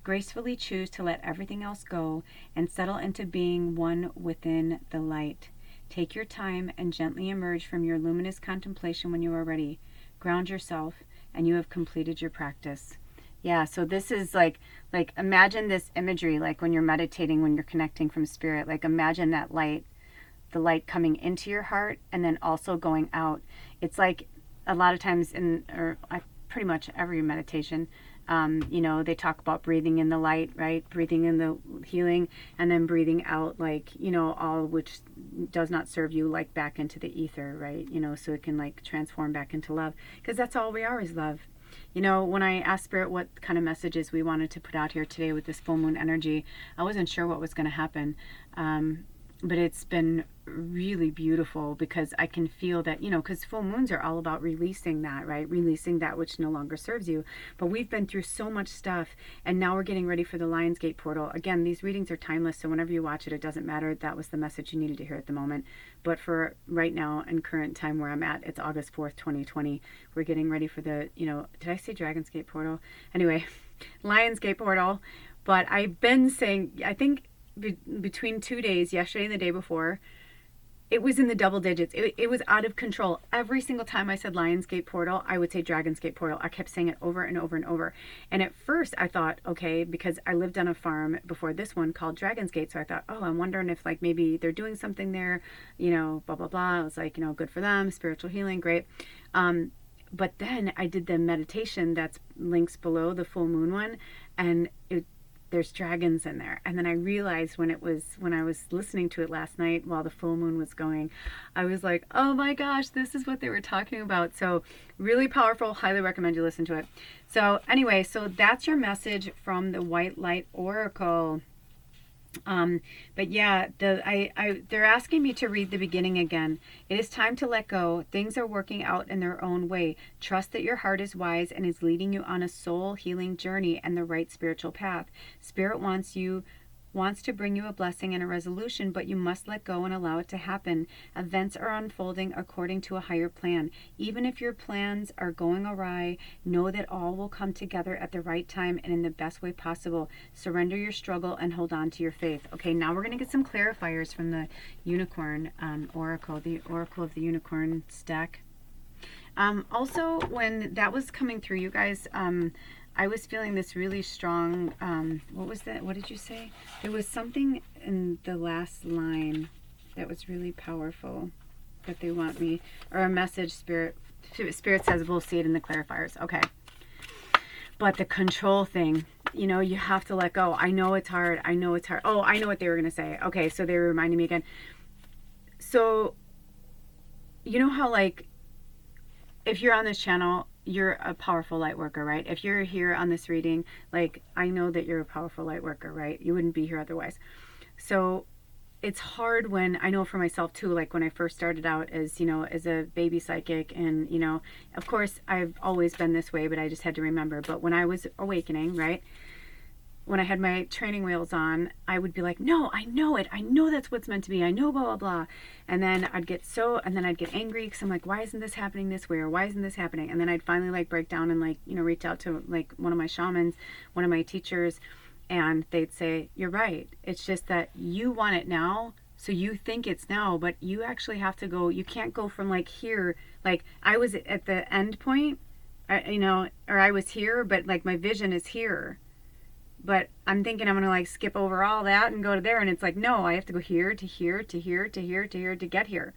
Speaker 1: Gracefully choose to let everything else go and settle into being one within the light. Take your time and gently emerge from your luminous contemplation when you are ready. Ground yourself, and you have completed your practice. Yeah, so this is like imagine this imagery, like when you're meditating, when you're connecting from spirit, like imagine that light the light coming into your heart and then also going out. It's like a lot of times pretty much every meditation, they talk about breathing in the light, right? Breathing in the healing, and then breathing out, like, all which does not serve you, like back into the ether, right? So it can like transform back into love, because that's all we are, is love. When I asked Spirit what kind of messages we wanted to put out here today with this full moon energy, I wasn't sure what was going to happen. But it's been really beautiful, because I can feel that, because full moons are all about releasing that, right? Releasing that which no longer serves you. But we've been through so much stuff, and now we're getting ready for the Lionsgate portal. Again, these readings are timeless, so whenever you watch it, it doesn't matter. That was the message you needed to hear at the moment. But for right now and current time where I'm at, it's August 4th, 2020. We're getting ready for the, did I say Dragon's Gate portal? Anyway, Lionsgate portal. But I've been saying, I think, between 2 days, yesterday and the day before, it was in the double digits. It was out of control. Every single time I said Lionsgate portal, I would say Dragon's Gate portal. I kept saying it over and over and over. And at first I thought, okay, because I lived on a farm before this one called Dragon's Gate, so I thought, oh, I'm wondering if like maybe they're doing something there, blah, blah, blah. I was like, good for them, spiritual healing, great. But then I did the meditation that's links below, the full moon one, and there's dragons in there. And then I realized when I was listening to it last night while the full moon was going, I was like, oh my gosh, this is what they were talking about. So really powerful. Highly recommend you listen to it. So anyway, so that's your message from the White Light Oracle. But yeah, they're asking me to read the beginning again. It is time to let go. Things are working out in their own way. Trust that your heart is wise and is leading you on a soul healing journey and the right spiritual path. Spirit wants to bring you a blessing and a resolution, but you must let go and allow it to happen. Events are unfolding according to a higher plan. Even if your plans are going awry, know that all will come together at the right time and in the best way possible. Surrender your struggle and hold on to your faith. Okay, now we're going to get some clarifiers from the Unicorn Oracle, the Oracle of the Unicorn stack. Also, when that was coming through, you guys, I was feeling this really strong, what was that? What did you say? There was something in the last line that was really powerful that they want me, or a message. Spirit says we'll see it in the clarifiers. Okay. But the control thing, you have to let go. I know it's hard. Oh, I know what they were going to say. Okay, so they were reminding me again. So, you know how, like, if you're on this channel, you're a powerful light worker, right? If you're here on this reading, like, I know that you're a powerful light worker, right? You wouldn't be here otherwise. So it's hard when, I know for myself too, like when I first started out as, as a baby psychic, and, of course I've always been this way, but I just had to remember. But when I was awakening, right? When I had my training wheels on, I would be like, no, I know it. I know that's what's meant to be. I know blah, blah, blah. And then I'd get angry because I'm like, why isn't this happening this way? Or why isn't this happening? And then I'd finally like break down and like, reach out to like one of my shamans, one of my teachers, and they'd say, you're right. It's just that you want it now. So you think it's now, but you actually have to go. You can't go from like here. Like I was at the end point, or I was here, but like my vision is here. But I'm thinking I'm going to like skip over all that and go to there. And it's like, no, I have to go here to here to here to here to here to get here.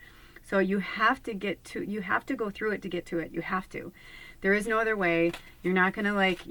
Speaker 1: So you have to go through it to get to it. You have to. There is no other way. You're not going to like,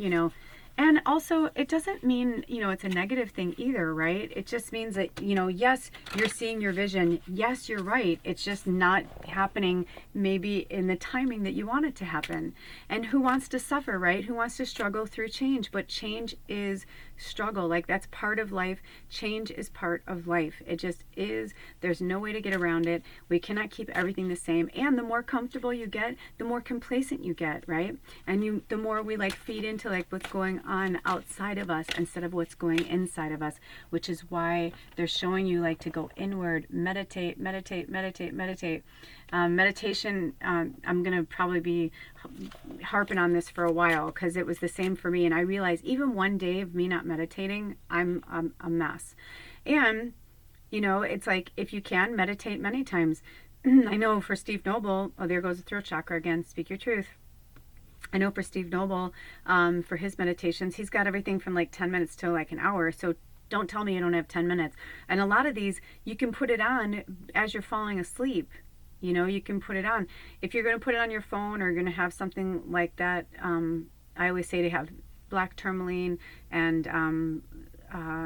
Speaker 1: and also it doesn't mean, it's a negative thing either, right? It just means that, yes, you're seeing your vision. Yes, you're right. It's just not happening maybe in the timing that you want it to happen. And who wants to suffer, right? Who wants to struggle through change? But change is struggle. Like that's part of life. Change is part of life. It just is. There's no way to get around it. We cannot keep everything the same. And the more comfortable you get, the more complacent you get, right? And the more we like feed into like what's going on outside of us instead of what's going inside of us, which is why they're showing you like to go inward, meditate. Meditation, I'm going to probably be harping on this for a while because it was the same for me. And I realized even one day of me not meditating, I'm a mess. And, it's like, if you can meditate many times, I know for Steve Noble, oh, there goes the throat chakra again, speak your truth. I know for Steve Noble, for his meditations, he's got everything from like 10 minutes to like an hour. So Don't tell me you don't have 10 minutes. And a lot of these, you can put it on as you're falling asleep. You know, you can put it on. If you're going to put it on your phone or you're going to have something like that, I always say to have black tourmaline and I'm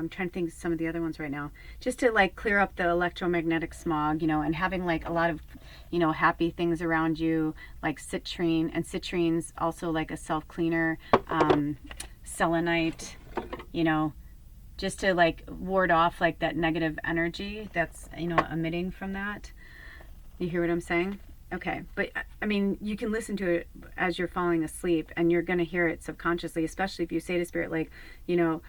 Speaker 1: trying to think of some of the other ones right now, just to like clear up the electromagnetic smog, you know, and having like a lot of, you know, happy things around you, like citrine, and citrine's also like a self-cleaner, selenite, you know, just to like ward off like that negative energy that's, you know, emitting from that. You hear what I'm saying? Okay, but I mean, you can listen to it as you're falling asleep, and you're going to hear it subconsciously, especially if you say to Spirit, like, you know,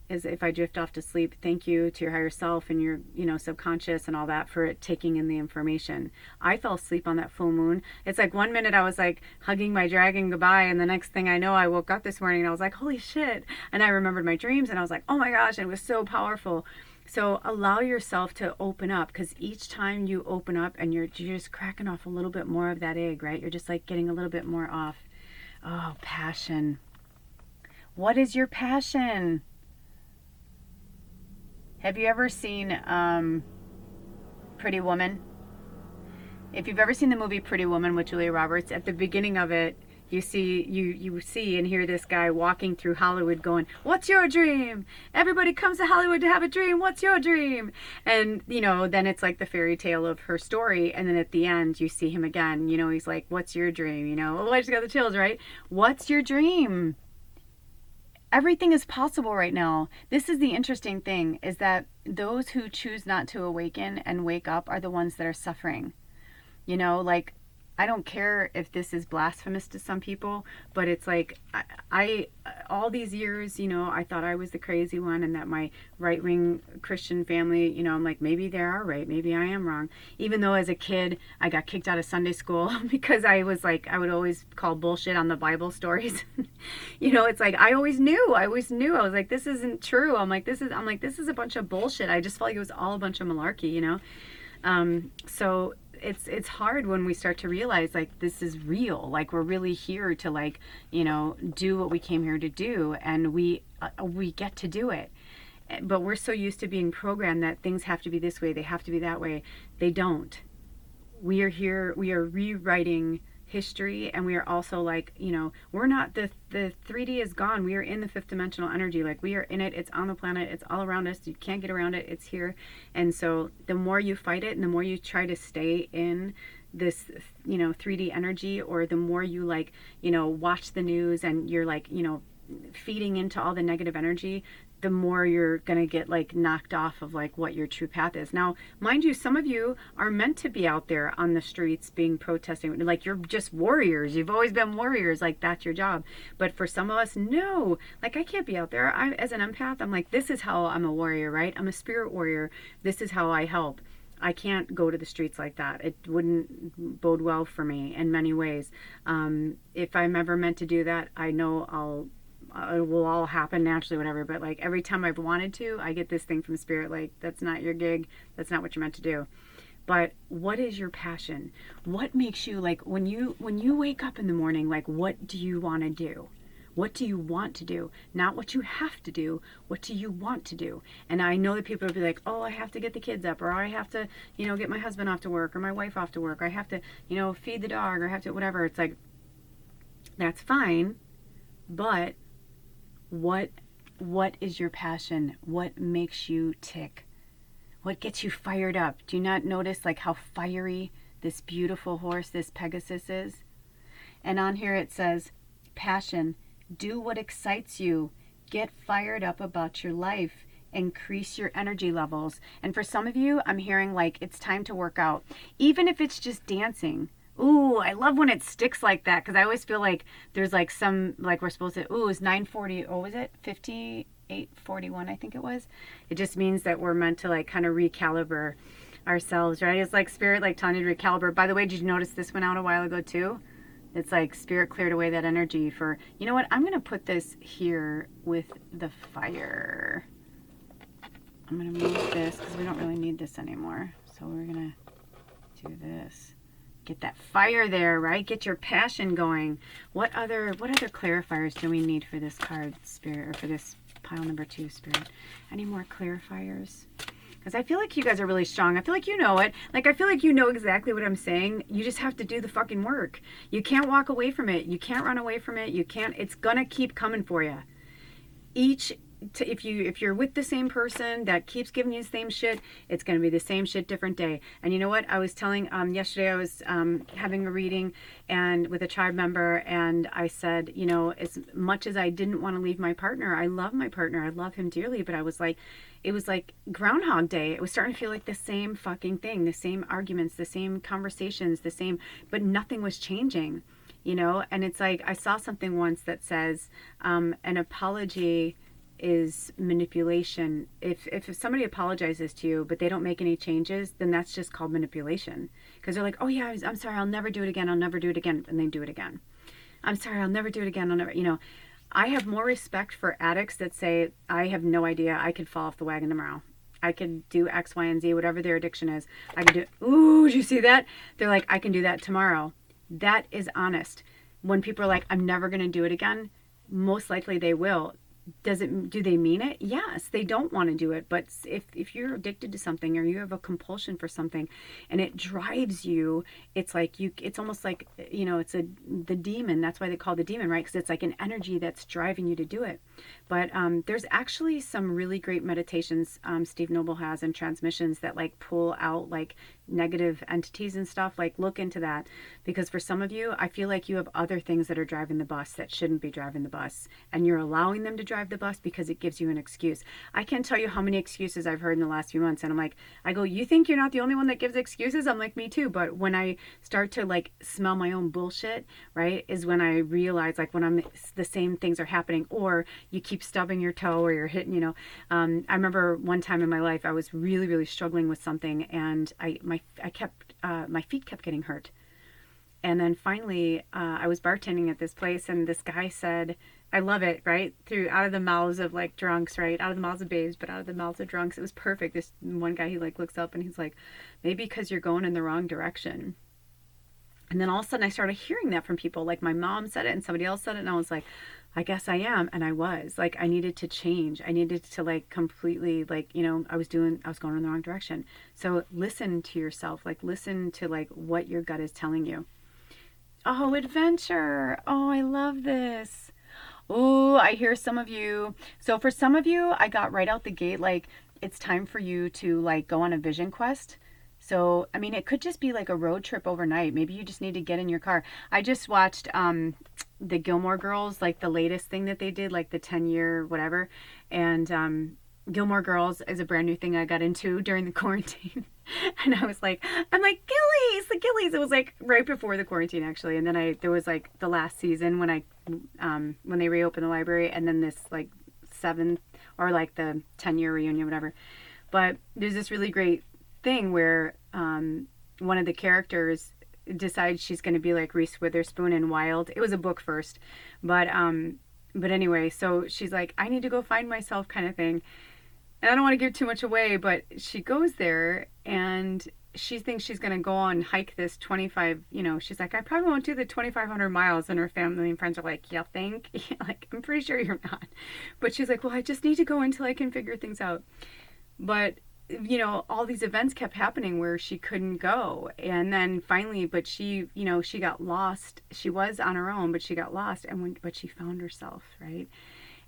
Speaker 1: as if I drift off to sleep, thank you to your higher self and your, you know, subconscious and all that for it taking in the information. I fell asleep on that full moon. It's like 1 minute I was like hugging my dragon goodbye, and the next thing I know, I woke up this morning and I was like, holy shit. And I remembered my dreams and I was like, oh my gosh, and it was so powerful. So allow yourself to open up, because each time you open up and you're just cracking off a little bit more of that egg, right? You're just like getting a little bit more off. Oh, passion. What is your passion? Have you ever seen Pretty Woman? If you've ever seen the movie Pretty Woman with Julia Roberts, at the beginning of it, you see and hear this guy walking through Hollywood going, what's your dream? Everybody comes to Hollywood to have a dream. What's your dream? And, you know, then it's like the fairy tale of her story. And then at the end, you see him again. You know, he's like, what's your dream? You know, oh, I just got the chills, right? What's your dream? Everything is possible right now. This is the interesting thing, is that those who choose not to awaken and wake up are the ones that are suffering. You know, like, I don't care if this is blasphemous to some people, but it's like, I all these years, you know, I thought I was the crazy one, and that my right-wing Christian family, you know, I'm like, maybe they are right, maybe I am wrong. Even though as a kid, I got kicked out of Sunday school because I was like, I would always call bullshit on the Bible stories. You know, it's like, I always knew. I was like, this isn't true. I'm like, this is a bunch of bullshit. I just felt like it was all a bunch of malarkey, you know? So it's hard when we start to realize like this is real, like we're really here to like, you know, do what we came here to do, and we get to do it. But we're so used to being programmed that things have to be this way, they have to be that way. They don't. We are here, we are rewriting history, and we are also like, you know, we're not, the 3D is gone. We are in the fifth dimensional energy. Like, we are in it. It's on the planet. It's all around us. You can't get around it. It's here. And so the more you fight it and the more you try to stay in this, you know, 3D energy, or the more you like, you know, watch the news and you're like, you know, feeding into all the negative energy, the more you're going to get like knocked off of like what your true path is. Now, mind you, some of you are meant to be out there on the streets being protesting. Like, you're just warriors. You've always been warriors. Like, that's your job. But for some of us, no, like, I can't be out there. As an empath, I'm like, this is how I'm a warrior, right? I'm a spirit warrior. This is how I help. I can't go to the streets like that. It wouldn't bode well for me in many ways. If I'm ever meant to do that, I know it will all happen naturally, whatever. But like, every time I've wanted to, I get this thing from Spirit, like, that's not your gig. That's not what you're meant to do. But what is your passion? What makes you, like, when you wake up in the morning, like, what do you want to do? What do you want to do? Not what you have to do. What do you want to do? And I know that people will be like, oh, I have to get the kids up, or I have to, you know, get my husband off to work, or my wife off to work, or I have to, you know, feed the dog, or I have to, whatever. It's like, that's fine. But what is your passion? What makes you tick? What gets you fired up? Do you not notice like how fiery this beautiful horse, this Pegasus, is? And on here it says, passion, do what excites you. Get fired up about your life. Increase your energy levels. And for some of you, I'm hearing like it's time to work out. Even if it's just dancing. Ooh, I love when it sticks like that, because I always feel like there's like some, like we're supposed to, ooh, it's 9:40, oh, was it? 58:41, I think it was. It just means that we're meant to like kind of recalibrate ourselves, right? It's like Spirit, like telling you to recalibrate. By the way, did you notice this went out a while ago too? It's like Spirit cleared away that energy for, you know what? I'm going to put this here with the fire. I'm going to move this because we don't really need this anymore. So we're going to do this. Get that fire there, right? Get your passion going. What other clarifiers do we need for this card, Spirit, or for this pile number 2, Spirit. Any more clarifiers? Because I feel like you guys are really strong. I feel like you know it. Like, I feel like you know exactly what I'm saying. You just have to do the fucking work. You can't walk away from it. You can't run away from it. You can't. It's gonna keep coming for you. If you're with the same person that keeps giving you the same shit, it's going to be the same shit, different day. And you know what? I was telling, yesterday I was having a reading and with a tribe member, and I said, you know, as much as I didn't want to leave my partner, I love my partner, I love him dearly, but I was like, it was like Groundhog Day. It was starting to feel like the same fucking thing, the same arguments, the same conversations, the same, but nothing was changing, you know? And it's like, I saw something once that says, an apology is manipulation. If somebody apologizes to you but they don't make any changes, then that's just called manipulation, because they're like, oh yeah, I'm sorry, I'll never do it again, I'll never do it again, and they do it again. I'm sorry, I'll never do it again, I'll never, you know. I have more respect for addicts that say, I have no idea, I could fall off the wagon tomorrow, I could do X, Y, and Z, whatever their addiction is, I can do it. Ooh, did you see that? They're like, I can do that tomorrow. That is honest. When people are like, I'm never going to do it again, most likely they will. Do they mean it? Yes, they don't want to do it. But if you're addicted to something, or you have a compulsion for something and it drives you, it's like it's almost like, you know, it's the demon. That's why they call it the demon, right? Because it's like an energy that's driving you to do it. But there's actually some really great meditations Steve Noble has, and transmissions that like pull out like negative entities and stuff. Like, look into that, because for some of you, I feel like you have other things that are driving the bus that shouldn't be driving the bus, and you're allowing them to drive the bus because it gives you an excuse. I can't tell you how many excuses I've heard in the last few months, and I'm like, I go, you think you're not the only one that gives excuses? I'm like, me too. But when I start to like smell my own bullshit, right, is when I realize, like, when the same things are happening, or you keep stubbing your toe, or you're hitting, you know. I remember one time in my life I was really, really struggling with something, and my feet kept getting hurt. And then finally, I was bartending at this place, and this guy said, I love it, right? Out of the mouths of like drunks, right? Out of the mouths of babes, but out of the mouths of drunks. It was perfect. This one guy, he like looks up and he's like, maybe because you're going in the wrong direction. And then all of a sudden I started hearing that from people. Like, my mom said it and somebody else said it, and I was like, I guess I am. And I was like, I needed to change. I needed to like completely, like, you know, I was going in the wrong direction. So listen to yourself, like listen to like what your gut is telling you. Oh, adventure. Oh, I love this. Oh, I hear some of you. So for some of you, I got right out the gate, like, it's time for you to like go on a vision quest. So, I mean, it could just be like a road trip overnight. Maybe you just need to get in your car. I just watched the Gilmore Girls, like the latest thing that they did, like the 10-year whatever. And Gilmore Girls is a brand new thing I got into during the quarantine. And I was like, I'm like, Gillies, the Gillies. It was like right before the quarantine, actually. And then there was like the last season when when they reopened the library, and then this like 7th, or like the 10-year reunion, whatever. But there's this really great thing where one of the characters decides she's going to be like Reese Witherspoon in Wild. It was a book first, but anyway, so she's like, I need to go find myself, kind of thing. And I don't want to give too much away, but she goes there and she thinks she's going to go on hike this 25, you know, she's like, I probably won't do the 2,500 miles. And her family and friends are like, you think? Like, I'm pretty sure you're not. But she's like, well, I just need to go until I can figure things out. But, you know, all these events kept happening where she couldn't go. And then finally, but she, you know, she got lost. She was on her own, but she got lost. But she found herself, right?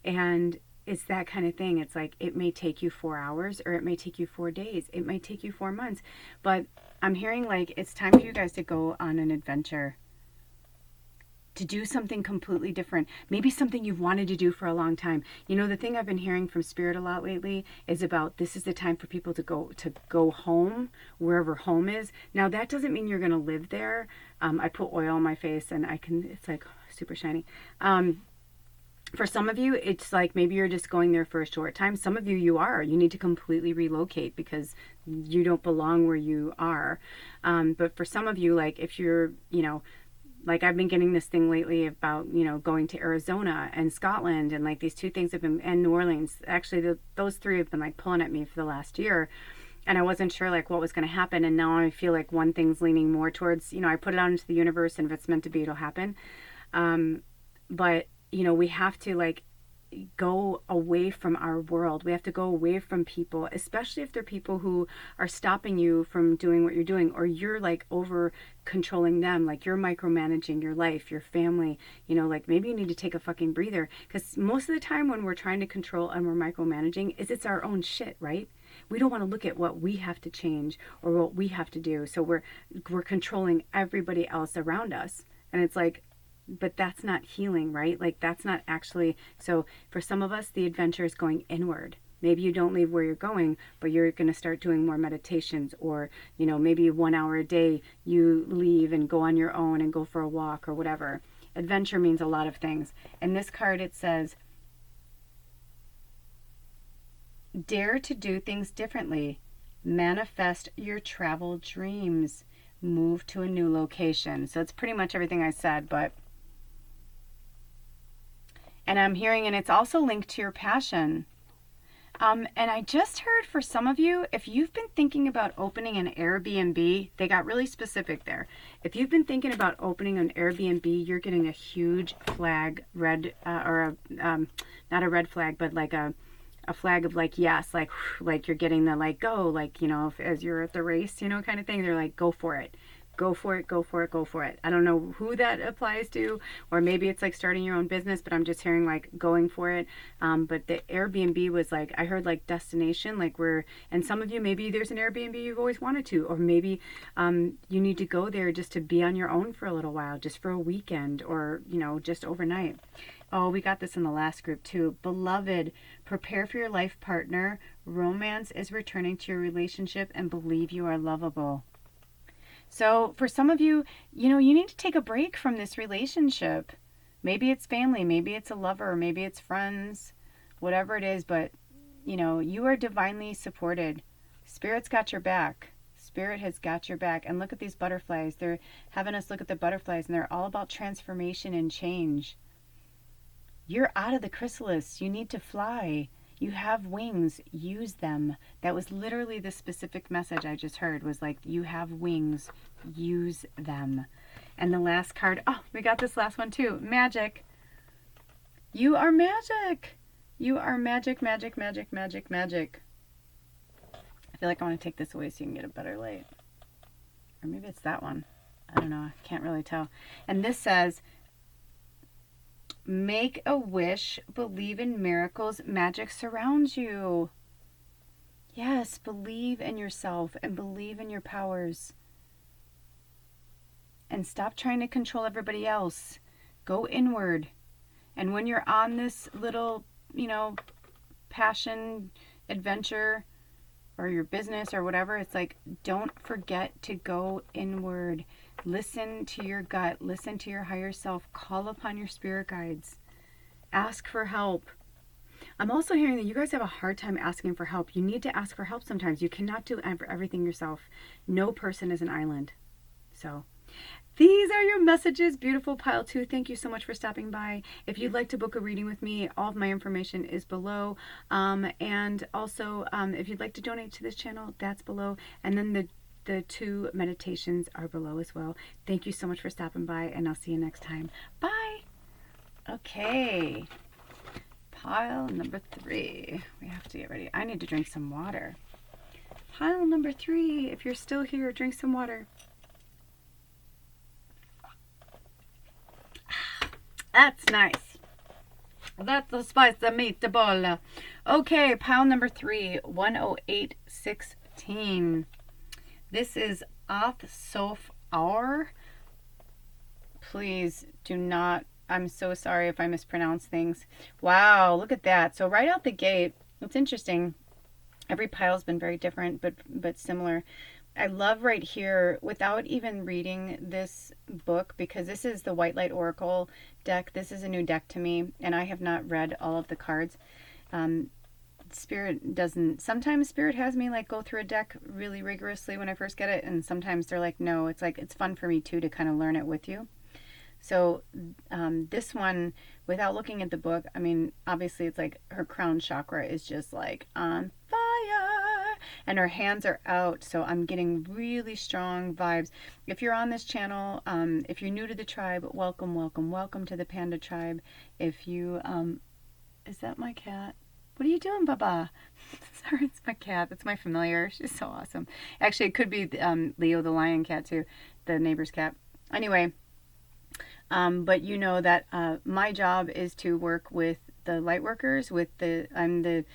Speaker 1: And it's that kind of thing. It's like, it may take you 4 hours, or it may take you 4 days. It may take you 4 months. But I'm hearing like it's time for you guys to go on an adventure, to do something completely different. Maybe something you've wanted to do for a long time. You know, the thing I've been hearing from Spirit a lot lately is about, this is the time for people to go home, wherever home is. Now, that doesn't mean you're going to live there. I put oil on my face and it's like super shiny. For some of you, it's like maybe you're just going there for a short time. Some of you, you need to completely relocate because you don't belong where you are. But for some of you, like if you're, you know, like I've been getting this thing lately about, you know, going to Arizona and Scotland, and like these two things have been, and New Orleans. Actually, those three have been like pulling at me for the last year. And I wasn't sure like what was going to happen. And now I feel like one thing's leaning more towards, you know, I put it out into the universe, and if it's meant to be, it'll happen. But you know, we have to like, go away from our world. We have to go away from people, especially if they're people who are stopping you from doing what you're doing, or you're like over controlling them, like you're micromanaging your life, your family, like maybe you need to take a fucking breather, because most of the time when we're trying to control and we're micromanaging, it's our own shit, right? We don't want to look at what we have to change or what we have to do. So we're controlling everybody else around us. And it's like, but that's not healing, right? Like that's not actually. So for some of us, the adventure is going inward. Maybe you don't leave where you're going, but you're going to start doing more meditations, or, maybe 1 hour a day you leave and go on your own and go for a walk or whatever. Adventure means a lot of things. In this card, it says, dare to do things differently. Manifest your travel dreams. Move to a new location. So it's pretty much everything I said, and I'm hearing, and it's also linked to your passion. And I just heard for some of you, if you've been thinking about opening an Airbnb, they got really specific there. If you've been thinking about opening an Airbnb, you're getting a huge flag, red, not a red flag, but like a flag of like, yes, like you're getting the like, go, like, as you're at the race, kind of thing. They're like, go for it. Go for it, go for it, go for it. I don't know who that applies to, or maybe it's like starting your own business, but I'm just hearing like going for it. But the Airbnb was like, I heard like destination, like and some of you, maybe there's an Airbnb you've always wanted to, or maybe you need to go there just to be on your own for a little while, just for a weekend, or, just overnight. Oh, we got this in the last group too. Beloved, prepare for your life partner. Romance is returning to your relationship, and believe you are lovable. So for some of you, you need to take a break from this relationship. Maybe it's family, maybe it's a lover, maybe it's friends, whatever it is, but you are divinely supported. Spirit's got your back. Spirit has got your back. And look at these butterflies. They're having us look at the butterflies, and they're all about transformation and change. You're out of the chrysalis. You need to fly. You have wings. Use them. That was literally the specific message I just heard, was like, you have wings. Use them. And the last card, oh, we got this last one too. Magic. You are magic. You are magic, magic, magic, magic, magic. I feel like I want to take this away so you can get a better light. Or maybe it's that one. I don't know. I can't really tell. And this says, make a wish, believe in miracles, magic surrounds you. Yes, believe in yourself and believe in your powers. And stop trying to control everybody else. Go inward. And when you're on this little, passion, adventure, or your business or whatever, it's like, don't forget to go inward. Listen to your gut. Listen to your higher self. Call upon your spirit guides. Ask for help. I'm also hearing that you guys have a hard time asking for help. You need to ask for help sometimes. You cannot do everything yourself. No person is an island. So these are your messages, beautiful pile 2. Thank you so much for stopping by. If you'd like to book a reading with me, all of my information is below. And also, if you'd like to donate to this channel, that's below. And then the 2 meditations are below as well. Thank you so much for stopping by, and I'll see you next time. Bye. Okay. Pile number 3. We have to get ready. I need to drink some water. Pile number 3. If you're still here, drink some water. That's nice. That's the spice that meat the ball. Okay, pile number 3, 10816. This is Oth Sof Aur. Please do not, I'm so sorry if I mispronounce things. Wow, look at that. So right out the gate, it's interesting. Every pile's been very different, but similar. I love right here, without even reading this book, because this is the White Light Oracle deck. This is a new deck to me, and I have not read all of the cards. Spirit doesn't, sometimes Spirit has me like go through a deck really rigorously when I first get it, and sometimes they're like, no, it's like, it's fun for me too to kind of learn it with you. So this one, without looking at the book, I mean, obviously it's like her crown chakra is just like on fire, and her hands are out, so I'm getting really strong vibes. If you're on this channel, if you're new to the tribe, welcome, welcome, welcome to the Panda tribe. If you Is that my cat? What are you doing, Baba? Sorry, it's my cat. That's my familiar. She's so awesome. Actually, it could be Leo the lion cat too, the neighbor's cat. Anyway, but you know that my job is to work with the light workers. When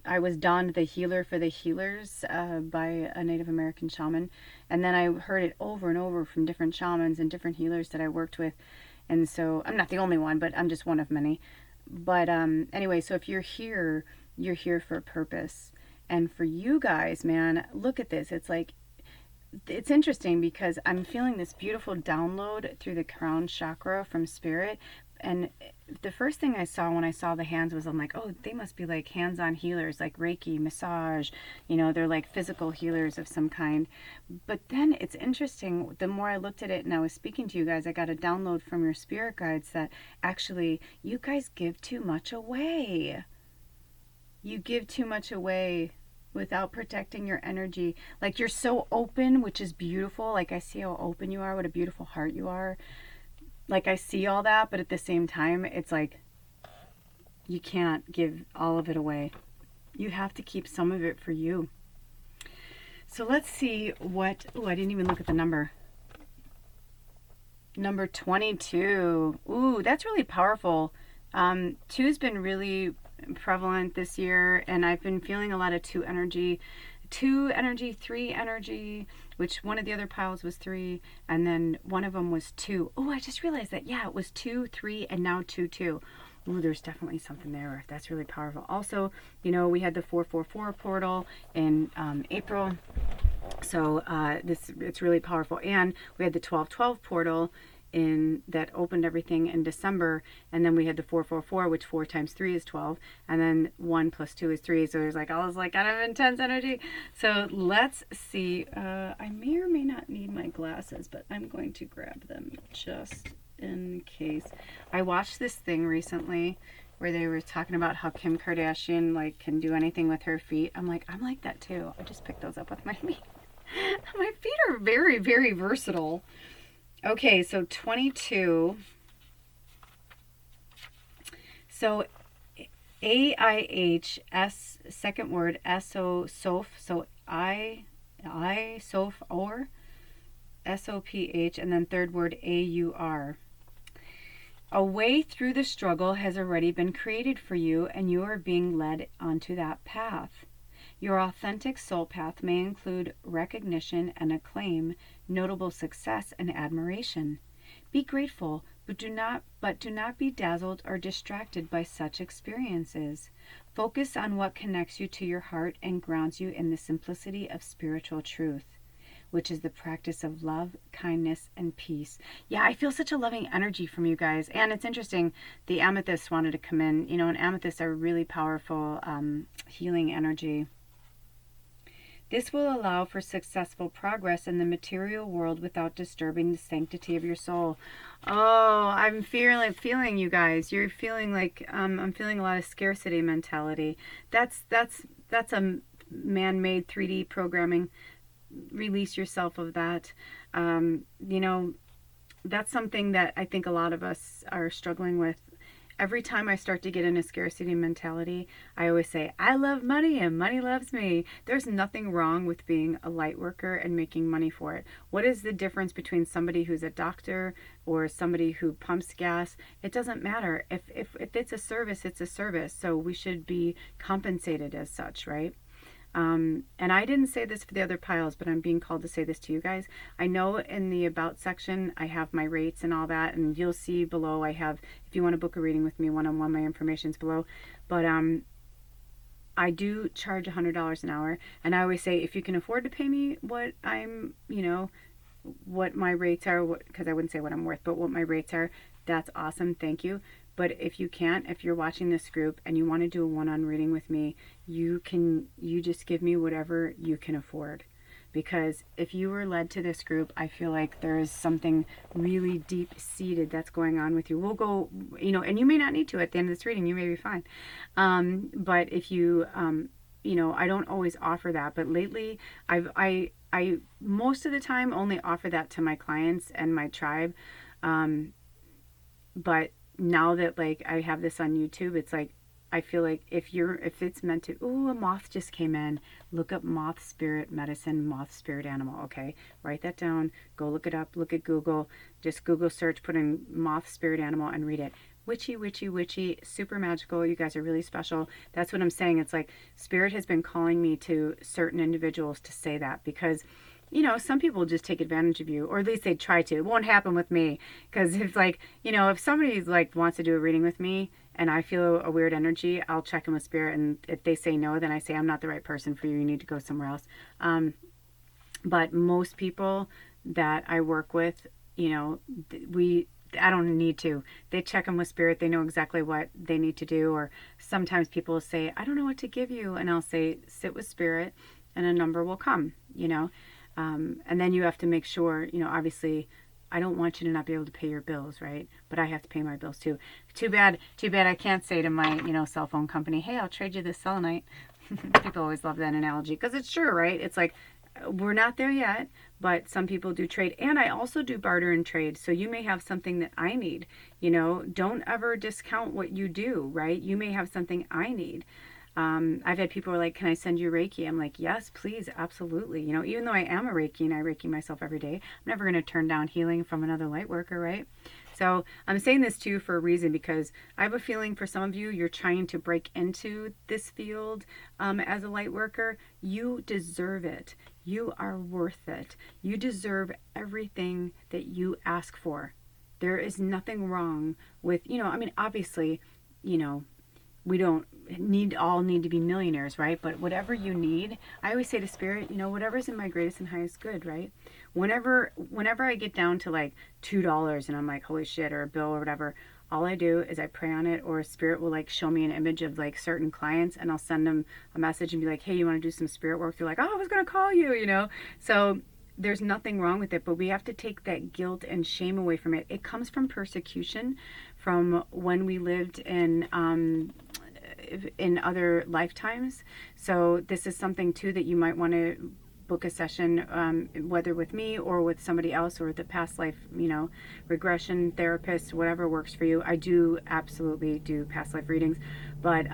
Speaker 1: I was donned the healer for the healers by a Native American shaman, and then I heard it over and over from different shamans and different healers that I worked with, and so I'm not the only one, but I'm just one of many. But anyway, so if you're here for a purpose. And for you guys, man, look at this. It's like, it's interesting because I'm feeling this beautiful download through the crown chakra from spirit. And the first thing I saw when I saw the hands was, I'm like, oh, they must be like hands-on healers, like Reiki, massage, they're like physical healers of some kind. But then it's interesting, the more I looked at it and I was speaking to you guys, I got a download from your spirit guides that actually you guys give too much away. You give too much away without protecting your energy. Like, you're so open, which is beautiful. Like, I see how open you are, what a beautiful heart you are. Like, I see all that, but at the same time, it's like, you can't give all of it away. You have to keep some of it for you. So let's see what, I didn't even look at the number. Number 22. Ooh, that's really powerful. Two's been really prevalent this year, and I've been feeling a lot of 2 energy, 3 energy, which one of the other piles was 3, and then one of them was 2. Oh, I just realized that, yeah, it was 2, 3, and now 2, 2. Ooh, there's definitely something there. That's really powerful. Also, we had the 444 portal in April, so it's really powerful. And we had the 1212 portal that opened everything in December, and then we had the 444, which 4 times 3 is 12, and then 1 plus 2 is 3, so there's like all this like kind of intense energy. So let's see. I may or may not need my glasses, but I'm going to grab them just in case. I watched this thing recently where they were talking about how Kim Kardashian like can do anything with her feet. I'm like that too. I just picked those up with my feet. My feet are very, very versatile. Okay, so 22. So AIHS, second word, SO, SOF, so I, SOF, or SOPH, and then third word, AUR. A way through the struggle has already been created for you, and you are being led onto that path. Your authentic soul path may include recognition and acclaim, notable success and admiration. Be grateful, but do not be dazzled or distracted by such experiences. Focus on what connects you to your heart and grounds you in the simplicity of spiritual truth, which is the practice of love, kindness, and peace. Yeah, I feel such a loving energy from you guys. And it's interesting, the amethysts wanted to come in. And amethysts are really powerful healing energy. This will allow for successful progress in the material world without disturbing the sanctity of your soul. Oh, I'm feeling you guys. You're feeling like I'm feeling a lot of scarcity mentality. That's a man-made 3D programming. Release yourself of that. That's something that I think a lot of us are struggling with. Every time I start to get in a scarcity mentality, I always say, I love money and money loves me. There's nothing wrong with being a light worker and making money for it. What is the difference between somebody who's a doctor or somebody who pumps gas? It doesn't matter. If it's a service, it's a service. So we should be compensated as such, right? And I didn't say this for the other piles, but I'm being called to say this to you guys. I know in the about section, I have my rates and all that, and you'll see below I have, if you want to book a reading with me one-on-one, my information's below. But I do charge $100 an hour, and I always say, if you can afford to pay me what I'm, what my rates are, because I wouldn't say what I'm worth, but what my rates are, that's awesome, thank you. But if you can't, if you're watching this group and you want to do a one-on reading with me, you just give me whatever you can afford. Because if you were led to this group, I feel like there is something really deep-seated that's going on with you. We'll go, and you may not need to at the end of this reading, you may be fine. But if you, I don't always offer that. But lately, I most of the time only offer that to my clients and my tribe. But now that like I have this on YouTube, it's like I feel like if it's meant to, ooh, a moth just came in, look up moth spirit medicine, moth spirit animal, okay? Write that down, go look it up, look at Google, just Google search, put in moth spirit animal and read it. Witchy, witchy, witchy, super magical. You guys are really special. That's what I'm saying. It's like Spirit has been calling me to certain individuals to say that, because some people just take advantage of you, or at least they try to. It won't happen with me, because it's like, if somebody like wants to do a reading with me and I feel a weird energy, I'll check in with Spirit, and if they say no, then I say, I'm not the right person for you. You need to go somewhere else. But most people that I work with, I don't need to. They check them with Spirit. They know exactly what they need to do. Or sometimes people will say, I don't know what to give you. And I'll say, sit with Spirit and a number will come, and then you have to make sure, obviously, I don't want you to not be able to pay your bills, right? But I have to pay my bills too. Too bad I can't say to my, cell phone company, hey, I'll trade you this selenite. People always love that analogy because it's true, right? It's like, we're not there yet, but some people do trade. And I also do barter and trade. So you may have something that I need, don't ever discount what you do, right? You may have something I need. I've had people who are like, can I send you Reiki? I'm like, yes, please. Absolutely. Even though I am a Reiki and I Reiki myself every day, I'm never going to turn down healing from another light worker, right? So I'm saying this to you for a reason, because I have a feeling for some of you, you're trying to break into this field as a light worker. You deserve it. You are worth it. You deserve everything that you ask for. There is nothing wrong with, obviously, we don't all need to be millionaires, right? But whatever you need, I always say to Spirit, whatever's in my greatest and highest good, right? Whenever I get down to like $2 and I'm like, holy shit, or a bill or whatever, all I do is I pray on it, or Spirit will like show me an image of like certain clients, and I'll send them a message and be like, hey, you want to do some spirit work? They're like, oh, I was going to call you, So there's nothing wrong with it, but we have to take that guilt and shame away from it. It comes from persecution, from when we lived in other lifetimes. So this is something too that you might want to book a session, whether with me or with somebody else, or the past life, regression therapist, whatever works for you. I do absolutely do past life readings, but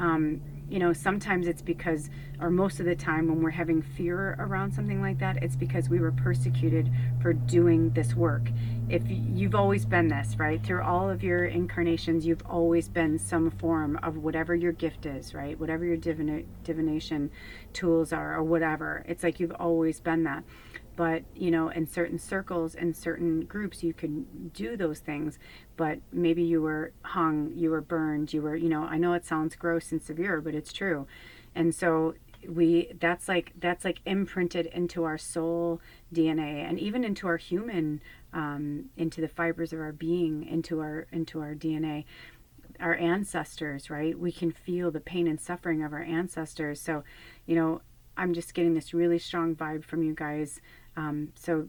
Speaker 1: sometimes it's because, or most of the time when we're having fear around something like that, it's because we were persecuted for doing this work. If you've always been this, right? Through all of your incarnations, you've always been some form of whatever your gift is, right? Whatever your divination tools are, or whatever. It's like you've always been that. But, in certain circles and certain groups, you can do those things. But maybe you were hung, you were burned, you were, I know it sounds gross and severe, but it's true. And so that's like imprinted into our soul DNA, and even into our human, into the fibers of our being, into our DNA. Our ancestors, right? We can feel the pain and suffering of our ancestors. So, I'm just getting this really strong vibe from you guys. So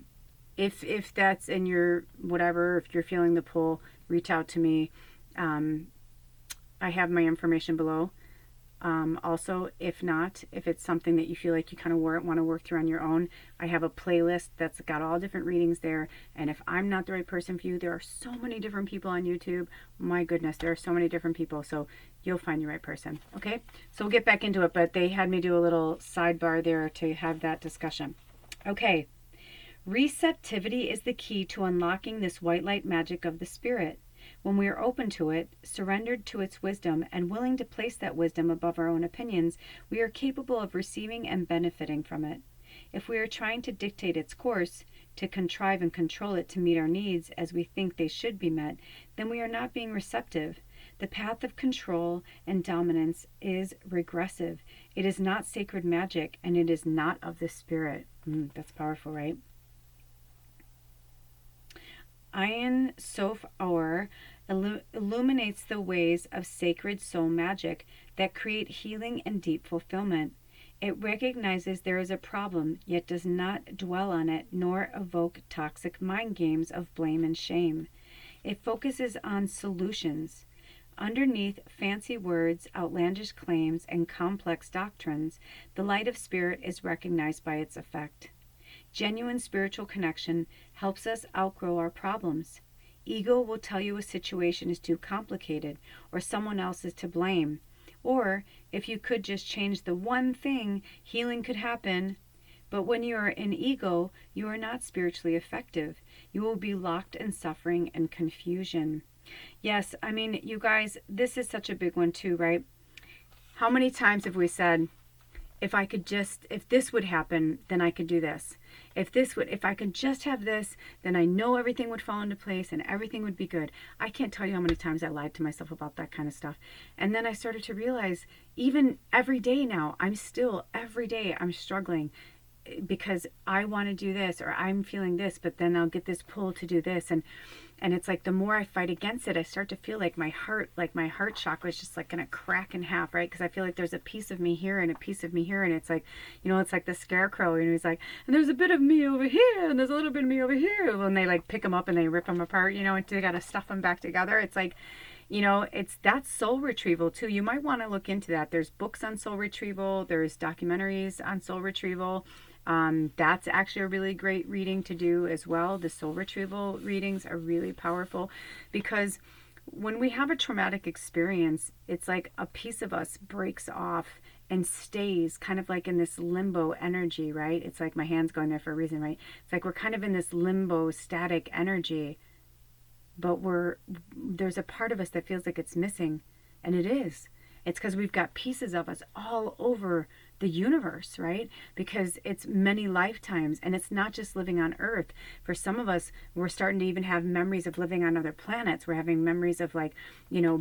Speaker 1: if that's in your whatever, if you're feeling the pull, reach out to me. I have my information below. Also, if not, if it's something that you feel like you kind of want to work through on your own, I have a playlist that's got all different readings there. And if I'm not the right person for you, there are so many different people on YouTube. My goodness, there are so many different people. So you'll find the right person. Okay, so we'll get back into it, but they had me do a little sidebar there to have that discussion. Okay, receptivity is the key to unlocking this white light magic of the Spirit. When we are open to it, surrendered to its wisdom, and willing to place that wisdom above our own opinions, we are capable of receiving and benefiting from it. If we are trying to dictate its course, to contrive and control it to meet our needs as we think they should be met, then we are not being receptive. The path of control and dominance is regressive. It is not sacred magic, and it is not of the Spirit. That's powerful, right? Ayin Sof Aur illuminates the ways of sacred soul magic that create healing and deep fulfillment. It recognizes there is a problem, yet does not dwell on it, nor evoke toxic mind games of blame and shame. It focuses on solutions. Underneath fancy words, outlandish claims, and complex doctrines, the light of Spirit is recognized by its effect. Genuine spiritual connection helps us outgrow our problems. Ego will tell you a situation is too complicated, or someone else is to blame, Or if you could just change the one thing, healing could happen. But when you are in ego, you are not spiritually effective. You will be locked in suffering and confusion. Yes, I mean, you guys, this is such a big one too, right? How many times have we said, if this would happen, then I could do this. If I could just have this, then I know everything would fall into place and everything would be good. I can't tell you how many times I lied to myself about that kind of stuff. And then I started to realize, even every day now, every day I'm struggling because I want to do this, or I'm feeling this, but then I'll get this pull to do this. And it's like, the more I fight against it, I start to feel like my heart chakra is just like going to crack in half, right? Because I feel like there's a piece of me here and a piece of me here. And it's like, it's like the scarecrow. And he's like, and there's a bit of me over here and there's a little bit of me over here. When they like pick them up and they rip them apart, and they got to stuff them back together. It's like, that's soul retrieval too. You might want to look into that. There's books on soul retrieval. There's documentaries on soul retrieval. That's actually a really great reading to do as well. The soul retrieval readings are really powerful, because when we have a traumatic experience, it's like a piece of us breaks off and stays kind of like in this limbo energy, right? It's like my hand's going there for a reason, right? It's like we're kind of in this limbo static energy, but there's a part of us that feels like it's missing, and it is. It's because we've got pieces of us all over the universe, right? Because it's many lifetimes, and it's not just living on Earth. For some of us, we're starting to even have memories of living on other planets. We're having memories of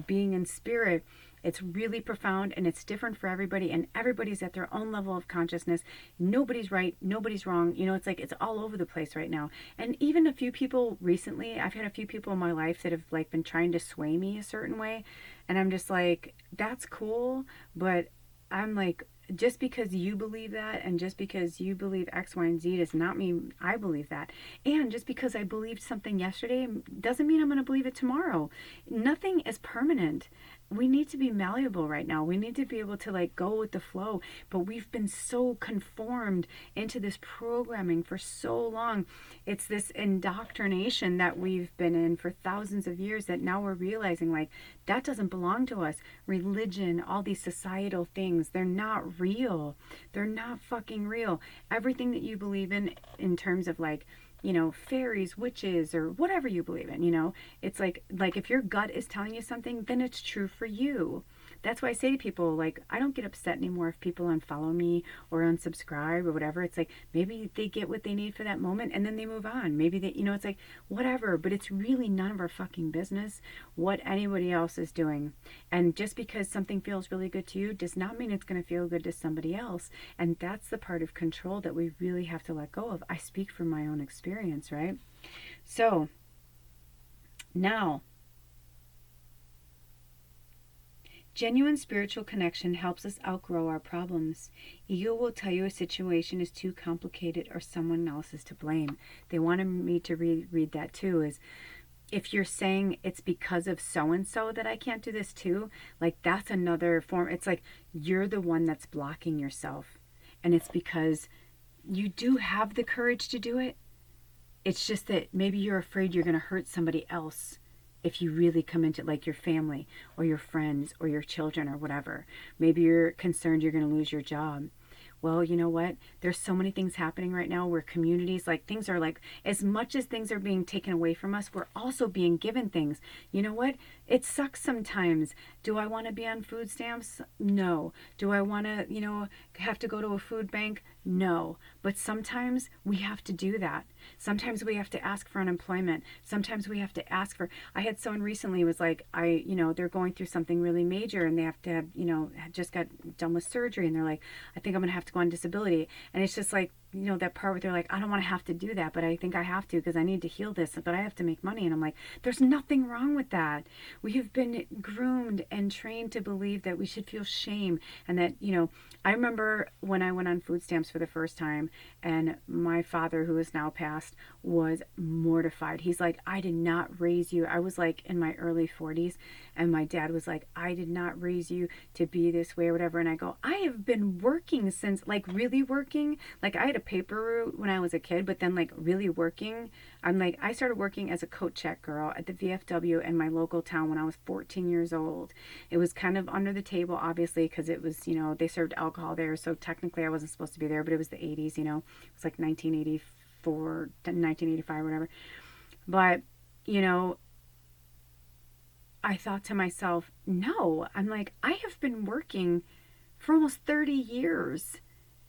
Speaker 1: being in spirit. It's really profound, and it's different for everybody, and everybody's at their own level of consciousness. Nobody's right, nobody's wrong. It's like it's all over the place right now. And even a few people recently, I've had a few people in my life that have been trying to sway me a certain way, and I'm just like, that's cool, but I'm like, just because you believe that, and just because you believe X, Y, and Z does not mean I believe that. And just because I believed something yesterday doesn't mean I'm going to believe it tomorrow. Nothing is permanent. We need to be malleable right now. We need to be able to go with the flow. But we've been so conformed into this programming for so long. It's this indoctrination that we've been in for thousands of years that now we're realizing that doesn't belong to us. Religion, all these societal things, they're not real. They're not fucking real. Everything that you believe in terms of fairies, witches, or whatever you believe in, it's like if your gut is telling you something, then it's true for you. That's why I say to people, I don't get upset anymore if people unfollow me or unsubscribe or whatever. It's like, maybe they get what they need for that moment and then they move on. Maybe they, it's like, whatever, but it's really none of our fucking business what anybody else is doing. And just because something feels really good to you does not mean it's going to feel good to somebody else. And that's the part of control that we really have to let go of. I speak from my own experience, right? So now, genuine spiritual connection helps us outgrow our problems. Ego will tell you a situation is too complicated or someone else is to blame. They wanted me to read that too, is if you're saying it's because of so-and-so that I can't do this too, that's another form. It's like you're the one that's blocking yourself. And it's because you do have the courage to do it. It's just that maybe you're afraid you're going to hurt somebody else if you really come into your family or your friends or your children or whatever. Maybe you're concerned you're going to lose your job. Well, you know what? There's so many things happening right now where communities, things are as much as things are being taken away from us, we're also being given things. You know what? It sucks sometimes. Do I want to be on food stamps? No. Do I want to, have to go to a food bank? No. But sometimes we have to do that. Sometimes we have to ask for unemployment. Sometimes we have to ask for, I had someone recently was they're going through something really major and they have to have, just got done with surgery and they're like, I think I'm going to have to go on disability. And it's just that part where they're like, I don't want to have to do that, but I think I have to because I need to heal this, but I have to make money. And I'm like, there's nothing wrong with that. We have been groomed and trained to believe that we should feel shame. And that, I remember when I went on food stamps for the first time and my father, who is now passed, was mortified. He's like, I did not raise you. I was in my early 40s and my dad was like, I did not raise you to be this way or whatever. And I go, I have been working since really working. I had a paper route when I was a kid, but then like really working, I started working as a coat check girl at the VFW in my local town when I was 14 years old. It was kind of under the table, obviously, because it was, they served alcohol there. So technically I wasn't supposed to be there, but it was the 80s, it was like 1984 to 1985 or whatever. But, I thought to myself, no, I have been working for almost 30 years.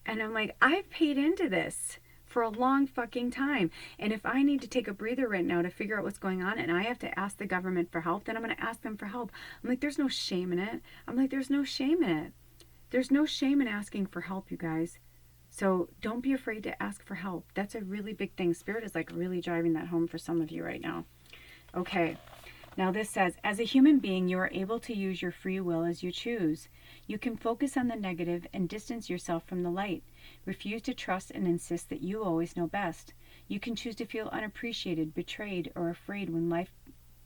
Speaker 1: And I'm like, I've paid into this for a long fucking time. And if I need to take a breather right now to figure out what's going on and I have to ask the government for help, then I'm going to ask them for help. I'm like, there's no shame in it. There's no shame in it. There's no shame in asking for help, you guys. So don't be afraid to ask for help. That's a really big thing. Spirit is like really driving that home for some of you right now. Okay. Now this says, as a human being, you are able to use your free will as you choose. You can focus on the negative and distance yourself from the light. Refuse to trust and insist that you always know best. You can choose to feel unappreciated, betrayed, or afraid when life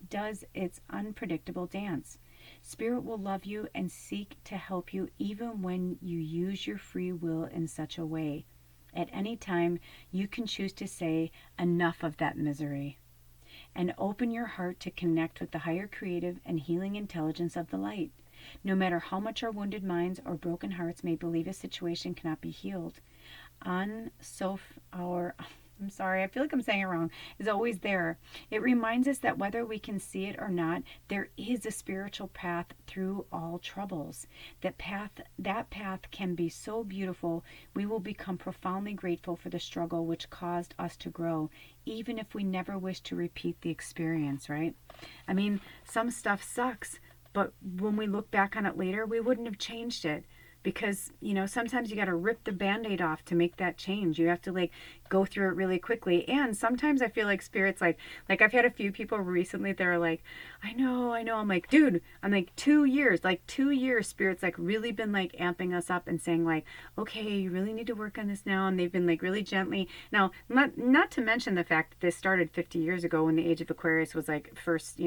Speaker 1: does its unpredictable dance. Spirit will love you and seek to help you even when you use your free will in such a way. At any time, you can choose to say, enough of that misery, and open your heart to connect with the higher creative and healing intelligence of the light. No matter how much our wounded minds or broken hearts may believe a situation cannot be healed, I'm sorry, I feel like I'm saying it wrong, is always there. It reminds us that whether we can see it or not, there is a spiritual path through all troubles. That path can be so beautiful, we will become profoundly grateful for the struggle which caused us to grow, even if we never wish to repeat the experience, right? Some stuff sucks, but when we look back on it later, we wouldn't have changed it. Because, sometimes you got to rip the Band-Aid off to make that change. You have to go through it really quickly. And sometimes I feel like Spirit's like I've had a few people recently that are like, I know. I'm like, dude, 2 years, 2 years, Spirit's really been amping us up and saying okay, you really need to work on this now. And they've been really gently. Now, not to mention the fact that this started 50 years ago when the age of Aquarius was first,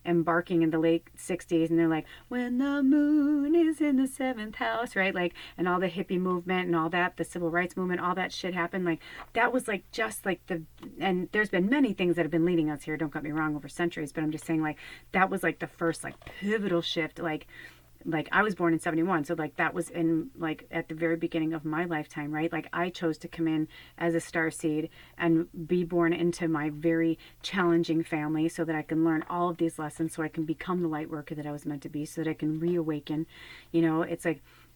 Speaker 1: embarking in the late 60s. And they're like, when the moon is in the seventh house, right? And all the hippie movement and all that, the civil rights movement, all that shit happened. That was and there's been many things that have been leading us here, don't get me wrong, over centuries, but I'm just saying that was the first pivotal shift. I was born in 71, so that was in at the very beginning of my lifetime, right? I chose to come in as a starseed and be born into my very challenging family so that I can learn all of these lessons, so I can become the light worker that I was meant to be, so that I can reawaken. It's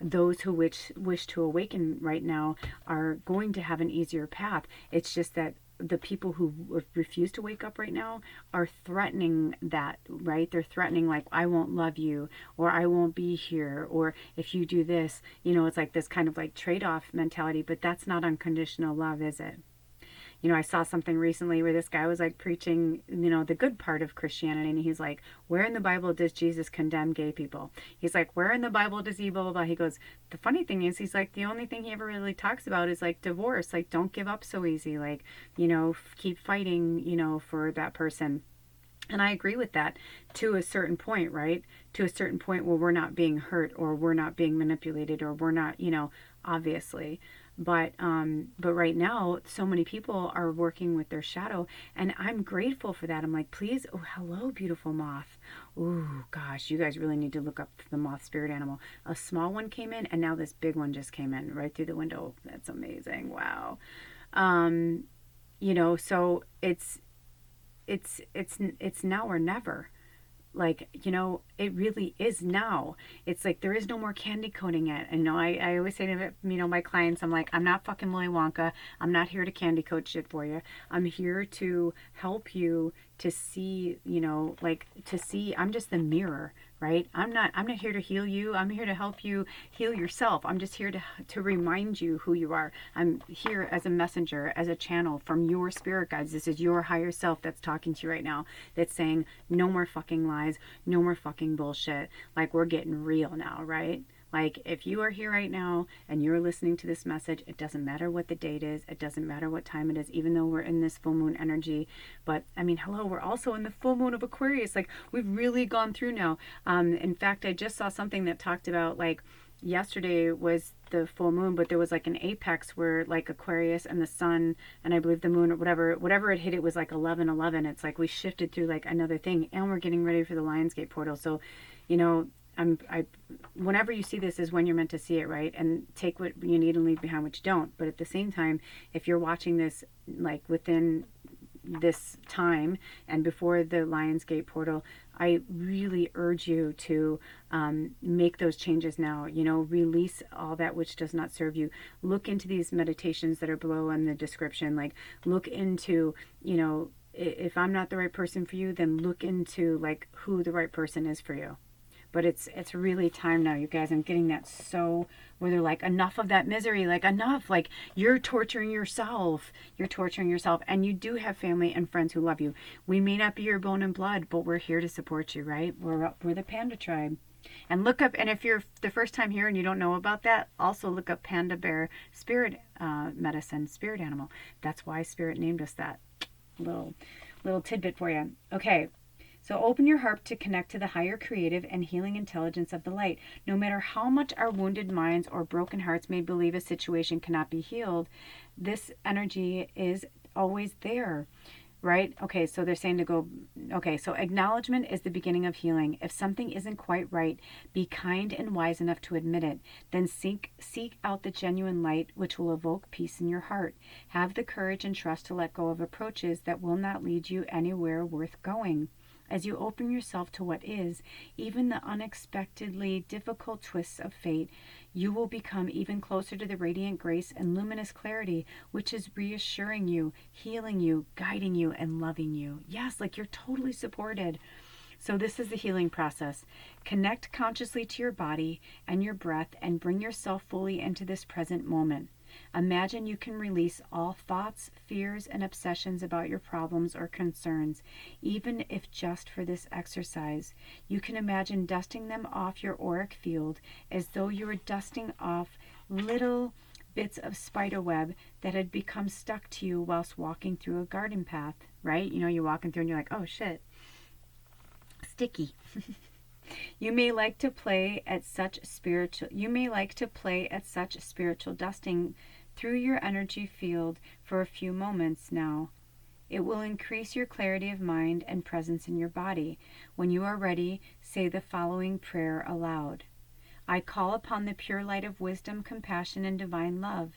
Speaker 1: those who wish to awaken right now are going to have an easier path. It's just that the people who refuse to wake up right now are threatening that, right? They're threatening I won't love you, or I won't be here, or if you do this, it's this kind of trade-off mentality, but that's not unconditional love, is it? I saw something recently where this guy was preaching, the good part of Christianity. And he's like, where in the Bible does Jesus condemn gay people? He's like, where in the Bible does he blah, blah, blah? He goes, the funny thing is, he's the only thing he ever really talks about is divorce. Don't give up so easy. Keep fighting, for that person. And I agree with that to a certain point, right? To a certain point where we're not being hurt, or we're not being manipulated, or we're not, obviously. But right now, so many people are working with their shadow, and I'm grateful for that. I'm please, oh, hello, beautiful moth. Ooh, gosh, you guys really need to look up the moth spirit animal. A small one came in, and now this big one just came in right through the window. That's amazing. Wow. So it's now or never. It really is now. It's there is no more candy coating it. And I always say to my clients, I'm not fucking Willy Wonka. I'm not here to candy coat shit for you. I'm here to help you to see, I'm just the mirror, right? I'm not here to heal you. I'm here to help you heal yourself. I'm just here to remind you who you are. I'm here as a messenger, as a channel from your spirit guides. This is your higher self that's talking to you right now, that's saying no more fucking lies, no more fucking bullshit. We're getting real now, right? If you are here right now and you're listening to this message, it doesn't matter what the date is. It doesn't matter what time it is, even though we're in this full moon energy. But, hello, we're also in the full moon of Aquarius. We've really gone through now. In fact, I just saw something that talked about, yesterday was the full moon, but there was like an apex where like Aquarius and the sun and I believe the moon or whatever it hit, it was like 11:11. It's like we shifted through like another thing, and we're getting ready for the Lionsgate portal. So, you know, whenever you see this is when you're meant to see it, right? And take what you need and leave behind what you don't. But at the same time, if you're watching this like within this time and before the Lionsgate portal, I really urge you to make those changes now. You know, release all that which does not serve you. Look into these meditations that are below in the description. Like, look into, you know, if I'm not the right person for you, then look into like who the right person is for you. But it's really time now, you guys. I'm getting that so where they're like, enough of that misery, like enough, like you're torturing yourself. You're torturing yourself. And you do have family and friends who love you. We may not be your bone and blood, but we're here to support you, right? We're the panda tribe. And look up, and if you're the first time here and you don't know about that, also look up panda bear spirit medicine, spirit animal. That's why Spirit named us that. Little tidbit for you. Okay. So open your heart to connect to the higher creative and healing intelligence of the light. No matter how much our wounded minds or broken hearts may believe a situation cannot be healed, this energy is always there, right? Okay, so they're saying to go, okay, so acknowledgement is the beginning of healing. If something isn't quite right, be kind and wise enough to admit it. Then seek out the genuine light, which will evoke peace in your heart. Have the courage and trust to let go of approaches that will not lead you anywhere worth going. As you open yourself to what is, even the unexpectedly difficult twists of fate, you will become even closer to the radiant grace and luminous clarity, which is reassuring you, healing you, guiding you, and loving you. Yes, like you're totally supported. So this is the healing process. Connect consciously to your body and your breath and bring yourself fully into this present moment. Imagine you can release all thoughts, fears, and obsessions about your problems or concerns, even if just for this exercise. You can imagine dusting them off your auric field as though you were dusting off little bits of spider web that had become stuck to you whilst walking through a garden path, right? You know, you're walking through and you're like, oh shit, sticky. You may like to play at such spiritual dusting through your energy field for a few moments now. It will increase your clarity of mind and presence in your body. When you are ready, say the following prayer aloud. I call upon the pure light of wisdom, compassion, and divine love.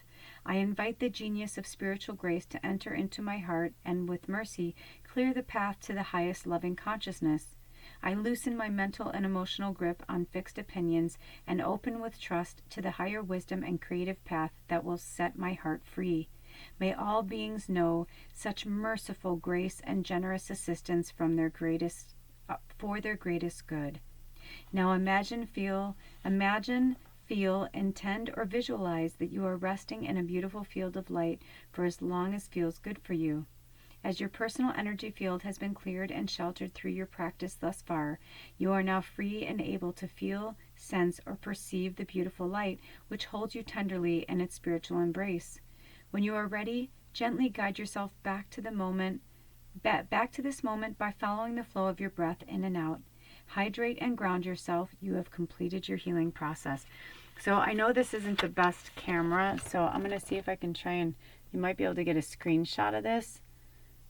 Speaker 1: I invite the genius of spiritual grace to enter into my heart and with mercy clear the path to the highest loving consciousness. I loosen my mental and emotional grip on fixed opinions and open with trust to the higher wisdom and creative path that will set my heart free. May all beings know such merciful grace and generous assistance for their greatest good. Now imagine, feel, intend, or visualize that you are resting in a beautiful field of light for as long as feels good for you. As your personal energy field has been cleared and sheltered through your practice thus far, you are now free and able to feel, sense, or perceive the beautiful light which holds you tenderly in its spiritual embrace. When you are ready, gently guide yourself back to this moment by following the flow of your breath in and out. Hydrate and ground yourself. You have completed your healing process. So I know this isn't the best camera, so I'm going to see if I can try and, you might be able to get a screenshot of this.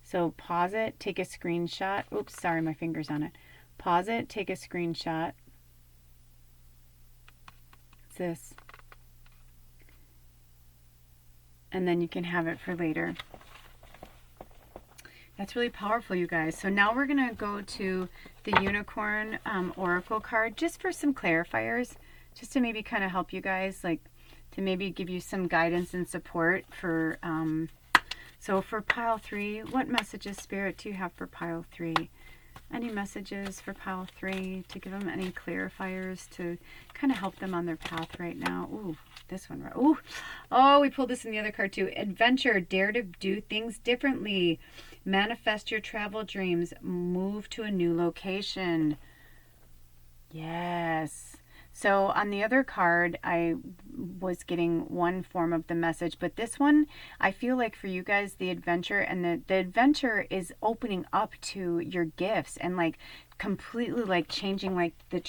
Speaker 1: So pause it, take a screenshot. Oops, sorry, my finger's on it. Pause it, take a screenshot. It's this. And then you can have it for later. That's really powerful, you guys. So now we're going to go to the Unicorn Oracle card just for some clarifiers, just to maybe kind of help you guys, like to maybe give you some guidance and support for... So for pile 3, what messages, Spirit, do you have for pile 3? Any messages for pile 3 to give them any clarifiers to kind of help them on their path right now? Ooh, this one. Ooh, oh, we pulled this in the other card too. Adventure, dare to do things differently. Manifest your travel dreams. Move to a new location. Yes. So on the other card, I was getting one form of the message, but this one, I feel like for you guys, the adventure and the adventure is opening up to your gifts and like completely like changing like the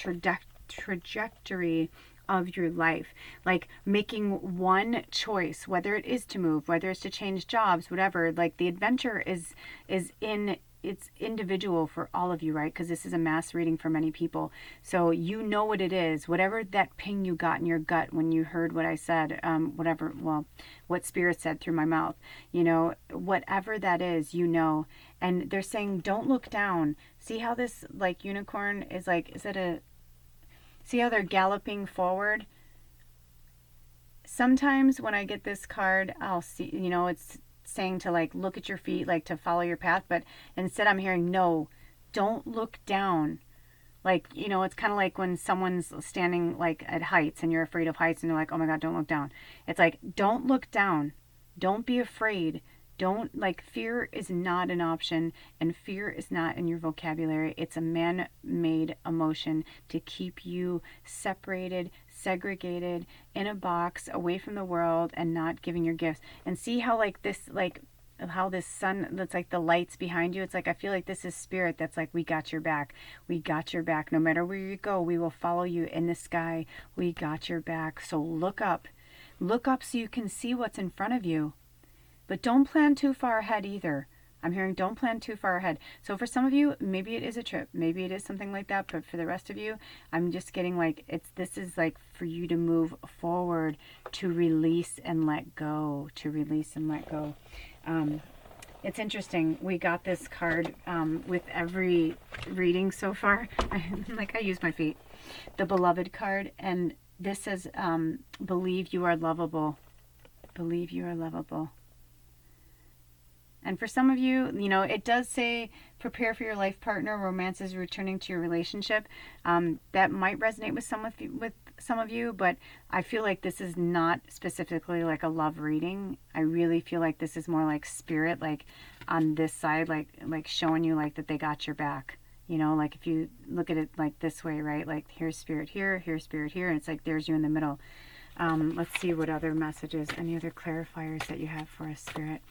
Speaker 1: trajectory of your life. Like making one choice, whether it is to move, whether it's to change jobs, whatever. Like the adventure is in, it's individual for all of you, right? Because this is a mass reading for many people. So you know what it is. Whatever that ping you got in your gut when you heard what I said, what Spirit said through my mouth, whatever that is, And they're saying, don't look down. See how this like unicorn is like, see how they're galloping forward? Sometimes when I get this card, I'll see, it's saying to like look at your feet, like to follow your path, but instead I'm hearing no, don't look down. Like, it's kind of like when someone's standing like at heights and you're afraid of heights and you're like, oh my God, don't look down. It's like, don't look down. Don't be afraid. Don't, like, fear is not an option, and fear is not in your vocabulary. It's a man-made emotion to keep you separated, segregated, in a box, away from the world, and not giving your gifts. And see how, like, this, like, how this sun, that's like the lights behind you. It's like, I feel like this is Spirit that's like, we got your back. We got your back. No matter where you go, we will follow you in the sky. We got your back. So look up. Look up so you can see what's in front of you. But don't plan too far ahead either. I'm hearing don't plan too far ahead. So for some of you, maybe it is a trip. Maybe it is something like that. But for the rest of you, I'm just getting like, this is like for you to move forward, to release and let go. To release and let go. It's interesting. We got this card with every reading so far. I use my feet. The Beloved card. And this says, believe you are lovable. Believe you are lovable. And for some of you, it does say prepare for your life partner. Romance is returning to your relationship. That might resonate with some of you, but I feel like this is not specifically like a love reading. I really feel like this is more like Spirit, like on this side, like showing you like that they got your back. Like if you look at it like this way, right? Like here's Spirit here, here's Spirit here, and it's like there's you in the middle. Let's see what other messages, any other clarifiers that you have for us, Spirit.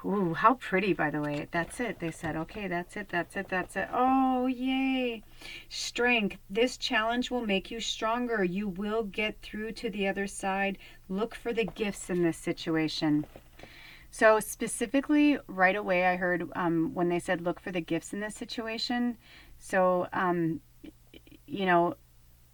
Speaker 1: Ooh, how pretty, by the way. That's it. They said, okay, that's it. Oh, yay. Strength. This challenge will make you stronger. You will get through to the other side. Look for the gifts in this situation. So specifically, right away, I heard when they said, look for the gifts in this situation. So,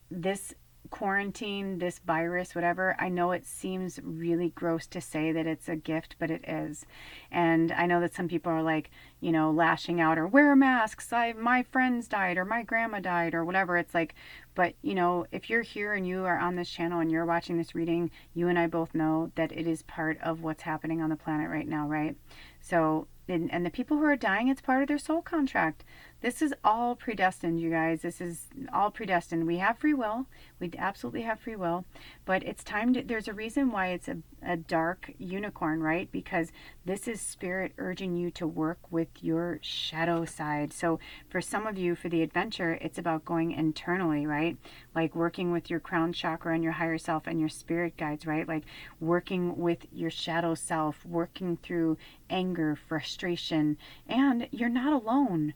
Speaker 1: this quarantine, this virus, whatever, I know it seems really gross to say that it's a gift, but it is. And I know that some people are like, lashing out or wear masks. My friends died or my grandma died or whatever. It's like, but if you're here and you are on this channel and you're watching this reading, you and I both know that it is part of what's happening on the planet right now, right? So, and the people who are dying, it's part of their soul contract. This is all predestined, you guys. This is all predestined. We have free will. We absolutely have free will. But it's time to, there's a reason why it's a dark unicorn, right? Because this is Spirit urging you to work with your shadow side. So for some of you, for the adventure, it's about going internally, right? Like working with your crown chakra and your higher self and your spirit guides, right? Like working with your shadow self, working through anger, frustration, and you're not alone.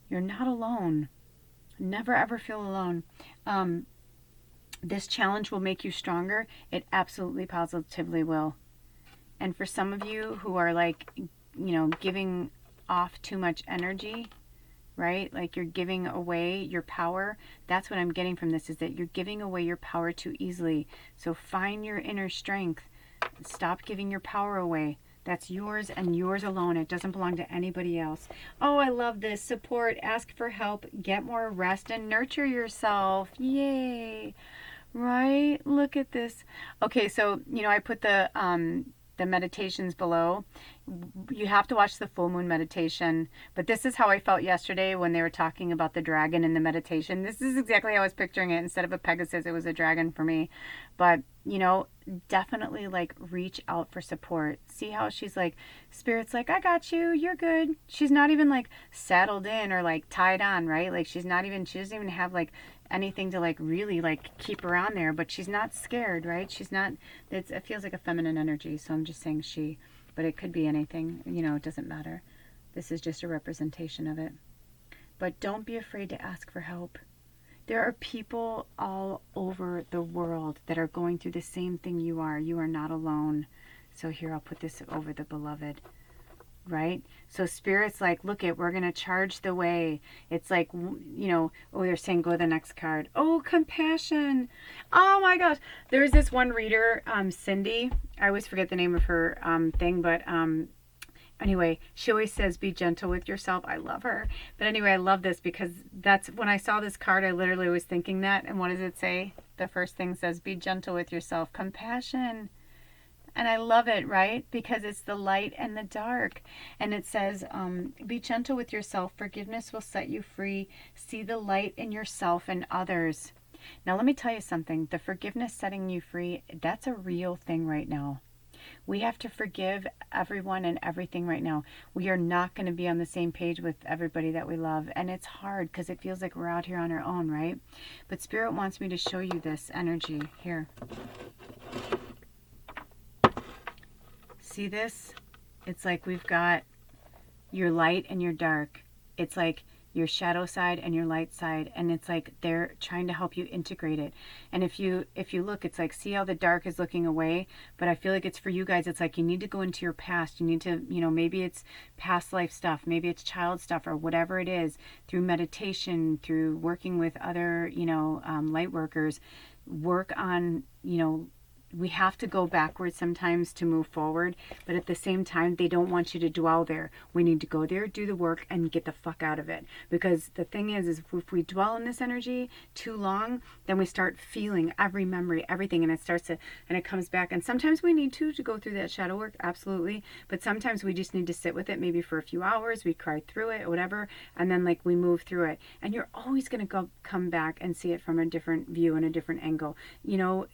Speaker 1: You're not alone. Never ever feel alone. This challenge will make you stronger. It absolutely positively will. And for some of you who are like, giving off too much energy, right? Like you're giving away your power. That's what I'm getting from this, is that you're giving away your power too easily. So find your inner strength. Stop giving your power away. That's yours and yours alone. It doesn't belong to anybody else. Oh, I love this. Support, ask for help, get more rest, and nurture yourself. Yay. Right? Look at this. Okay, so, I put the meditations below. You have to watch the full moon meditation. But this is how I felt yesterday when they were talking about the dragon in the meditation. This is exactly how I was picturing it. Instead of a Pegasus, it was a dragon for me. But, definitely like reach out for support. See how she's like, Spirit's like, I got you. You're good. She's not even like saddled in or like tied on, right? Like she doesn't even have like anything to like really like keep her on there, but she's not scared, right? She's not, it feels like a feminine energy. So I'm just saying she, but it could be anything, it doesn't matter. This is just a representation of it. But don't be afraid to ask for help. There are people all over the world that are going through the same thing you are. You are not alone. So here, I'll put this over the beloved. Right? So Spirit's like, look it, we're going to charge the way. It's like, you know, oh, they're saying go to the next card. Oh, compassion. Oh my gosh. There's this one reader, Cindy. I always forget the name of her thing, but anyway, she always says, be gentle with yourself. I love her. But anyway, I love this because that's when I saw this card, I literally was thinking that. And what does it say? The first thing says, be gentle with yourself. Compassion. And I love it, right? Because it's the light and the dark. And it says, be gentle with yourself. Forgiveness will set you free. See the light in yourself and others. Now, let me tell you something. The forgiveness setting you free, that's a real thing right now. We have to forgive everyone and everything right now. We are not going to be on the same page with everybody that we love. And it's hard because it feels like we're out here on our own, right? But Spirit wants me to show you this energy here. See this? It's like we've got your light and your dark. It's like your shadow side and your light side, and it's like they're trying to help you integrate it. And if you look, it's like, see how the dark is looking away, but I feel like it's for you guys. It's like you need to go into your past. You need to, you know, maybe it's past life stuff, maybe it's child stuff, or whatever it is, through meditation, through working with other, you know, light workers, work on, you know, we have to go backwards sometimes to move forward, but at the same time, they don't want you to dwell there. We need to go there, do the work, and get the fuck out of it. Because the thing is if we dwell in this energy too long, then we start feeling every memory, everything, and it starts to, and it comes back. And sometimes we need to go through that shadow work, absolutely. But sometimes we just need to sit with it, maybe for a few hours. We cry through it, or whatever, and then like we move through it. And you're always going to come back and see it from a different view and a different angle. You know,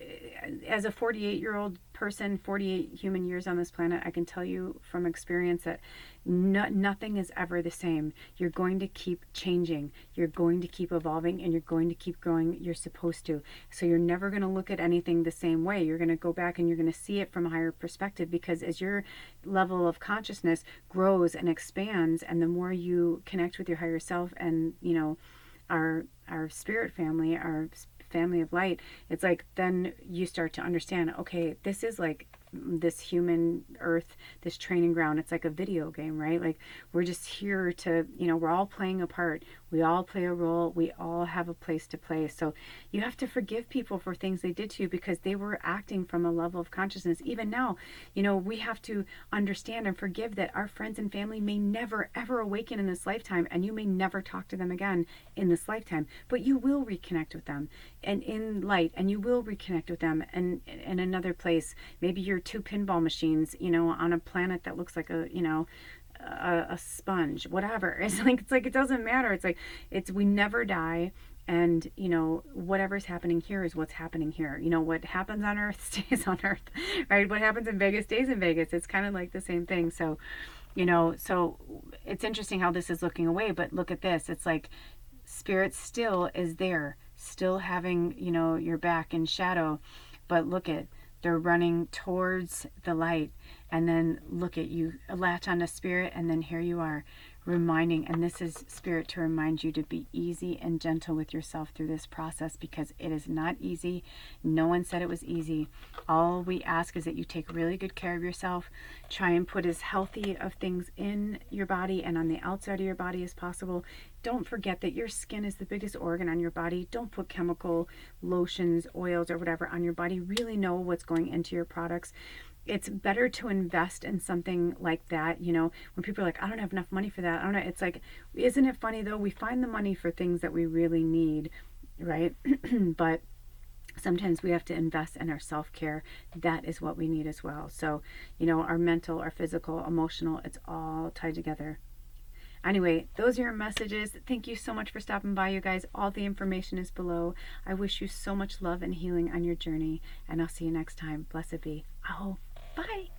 Speaker 1: as a 48-year-old person, 48 human years on this planet, I can tell you from experience that nothing is ever the same. You're going to keep changing. You're going to keep evolving, and you're going to keep growing. You're supposed to. So you're never going to look at anything the same way. You're going to go back and you're going to see it from a higher perspective, because as your level of consciousness grows and expands, and the more you connect with your higher self and, you know, our spirit family, our family of light, it's like then you start to understand, okay, this is like this human earth, this training ground. It's like a video game, right? Like we're just here to, you know, we're all playing a part. We all play a role. We all have a place to play. So you have to forgive people for things they did to you because they were acting from a level of consciousness. Even now, you know, we have to understand and forgive that our friends and family may never, ever awaken in this lifetime, and you may never talk to them again in this lifetime, but you will reconnect with them and in light, and you will reconnect with them and in another place. Maybe you're two pinball machines, you know, on a planet that looks like a, you know, a sponge, whatever. It's like it doesn't matter. It's we never die, and you know, whatever's happening here is what's happening here. You know, what happens on Earth stays on Earth, right? What happens in Vegas stays in Vegas. It's kind of like the same thing. So, you know, so it's interesting how this is looking away, but look at this. It's like Spirit still is there, still having, you know, your back in shadow, but look at, they're running towards the light, and then look at you, latch onto Spirit, and then here you are reminding, and this is Spirit to remind you to be easy and gentle with yourself through this process, because it is not easy. No one said it was easy. All we ask is that you take really good care of yourself, try and put as healthy of things in your body and on the outside of your body as possible. Don't forget that your skin is the biggest organ on your body. Don't put chemical lotions, oils, or whatever on your body. Really know what's going into your products. It's better to invest in something like that. You know, when people are like, I don't have enough money for that. I don't know. It's like, isn't it funny though? We find the money for things that we really need, right? But sometimes we have to invest in our self-care. That is what we need as well. So, you know, our mental, our physical, emotional, it's all tied together. Anyway, those are your messages. Thank you so much for stopping by, you guys. All the information is below. I wish you so much love and healing on your journey, and I'll see you next time. Blessed be. Oh, bye.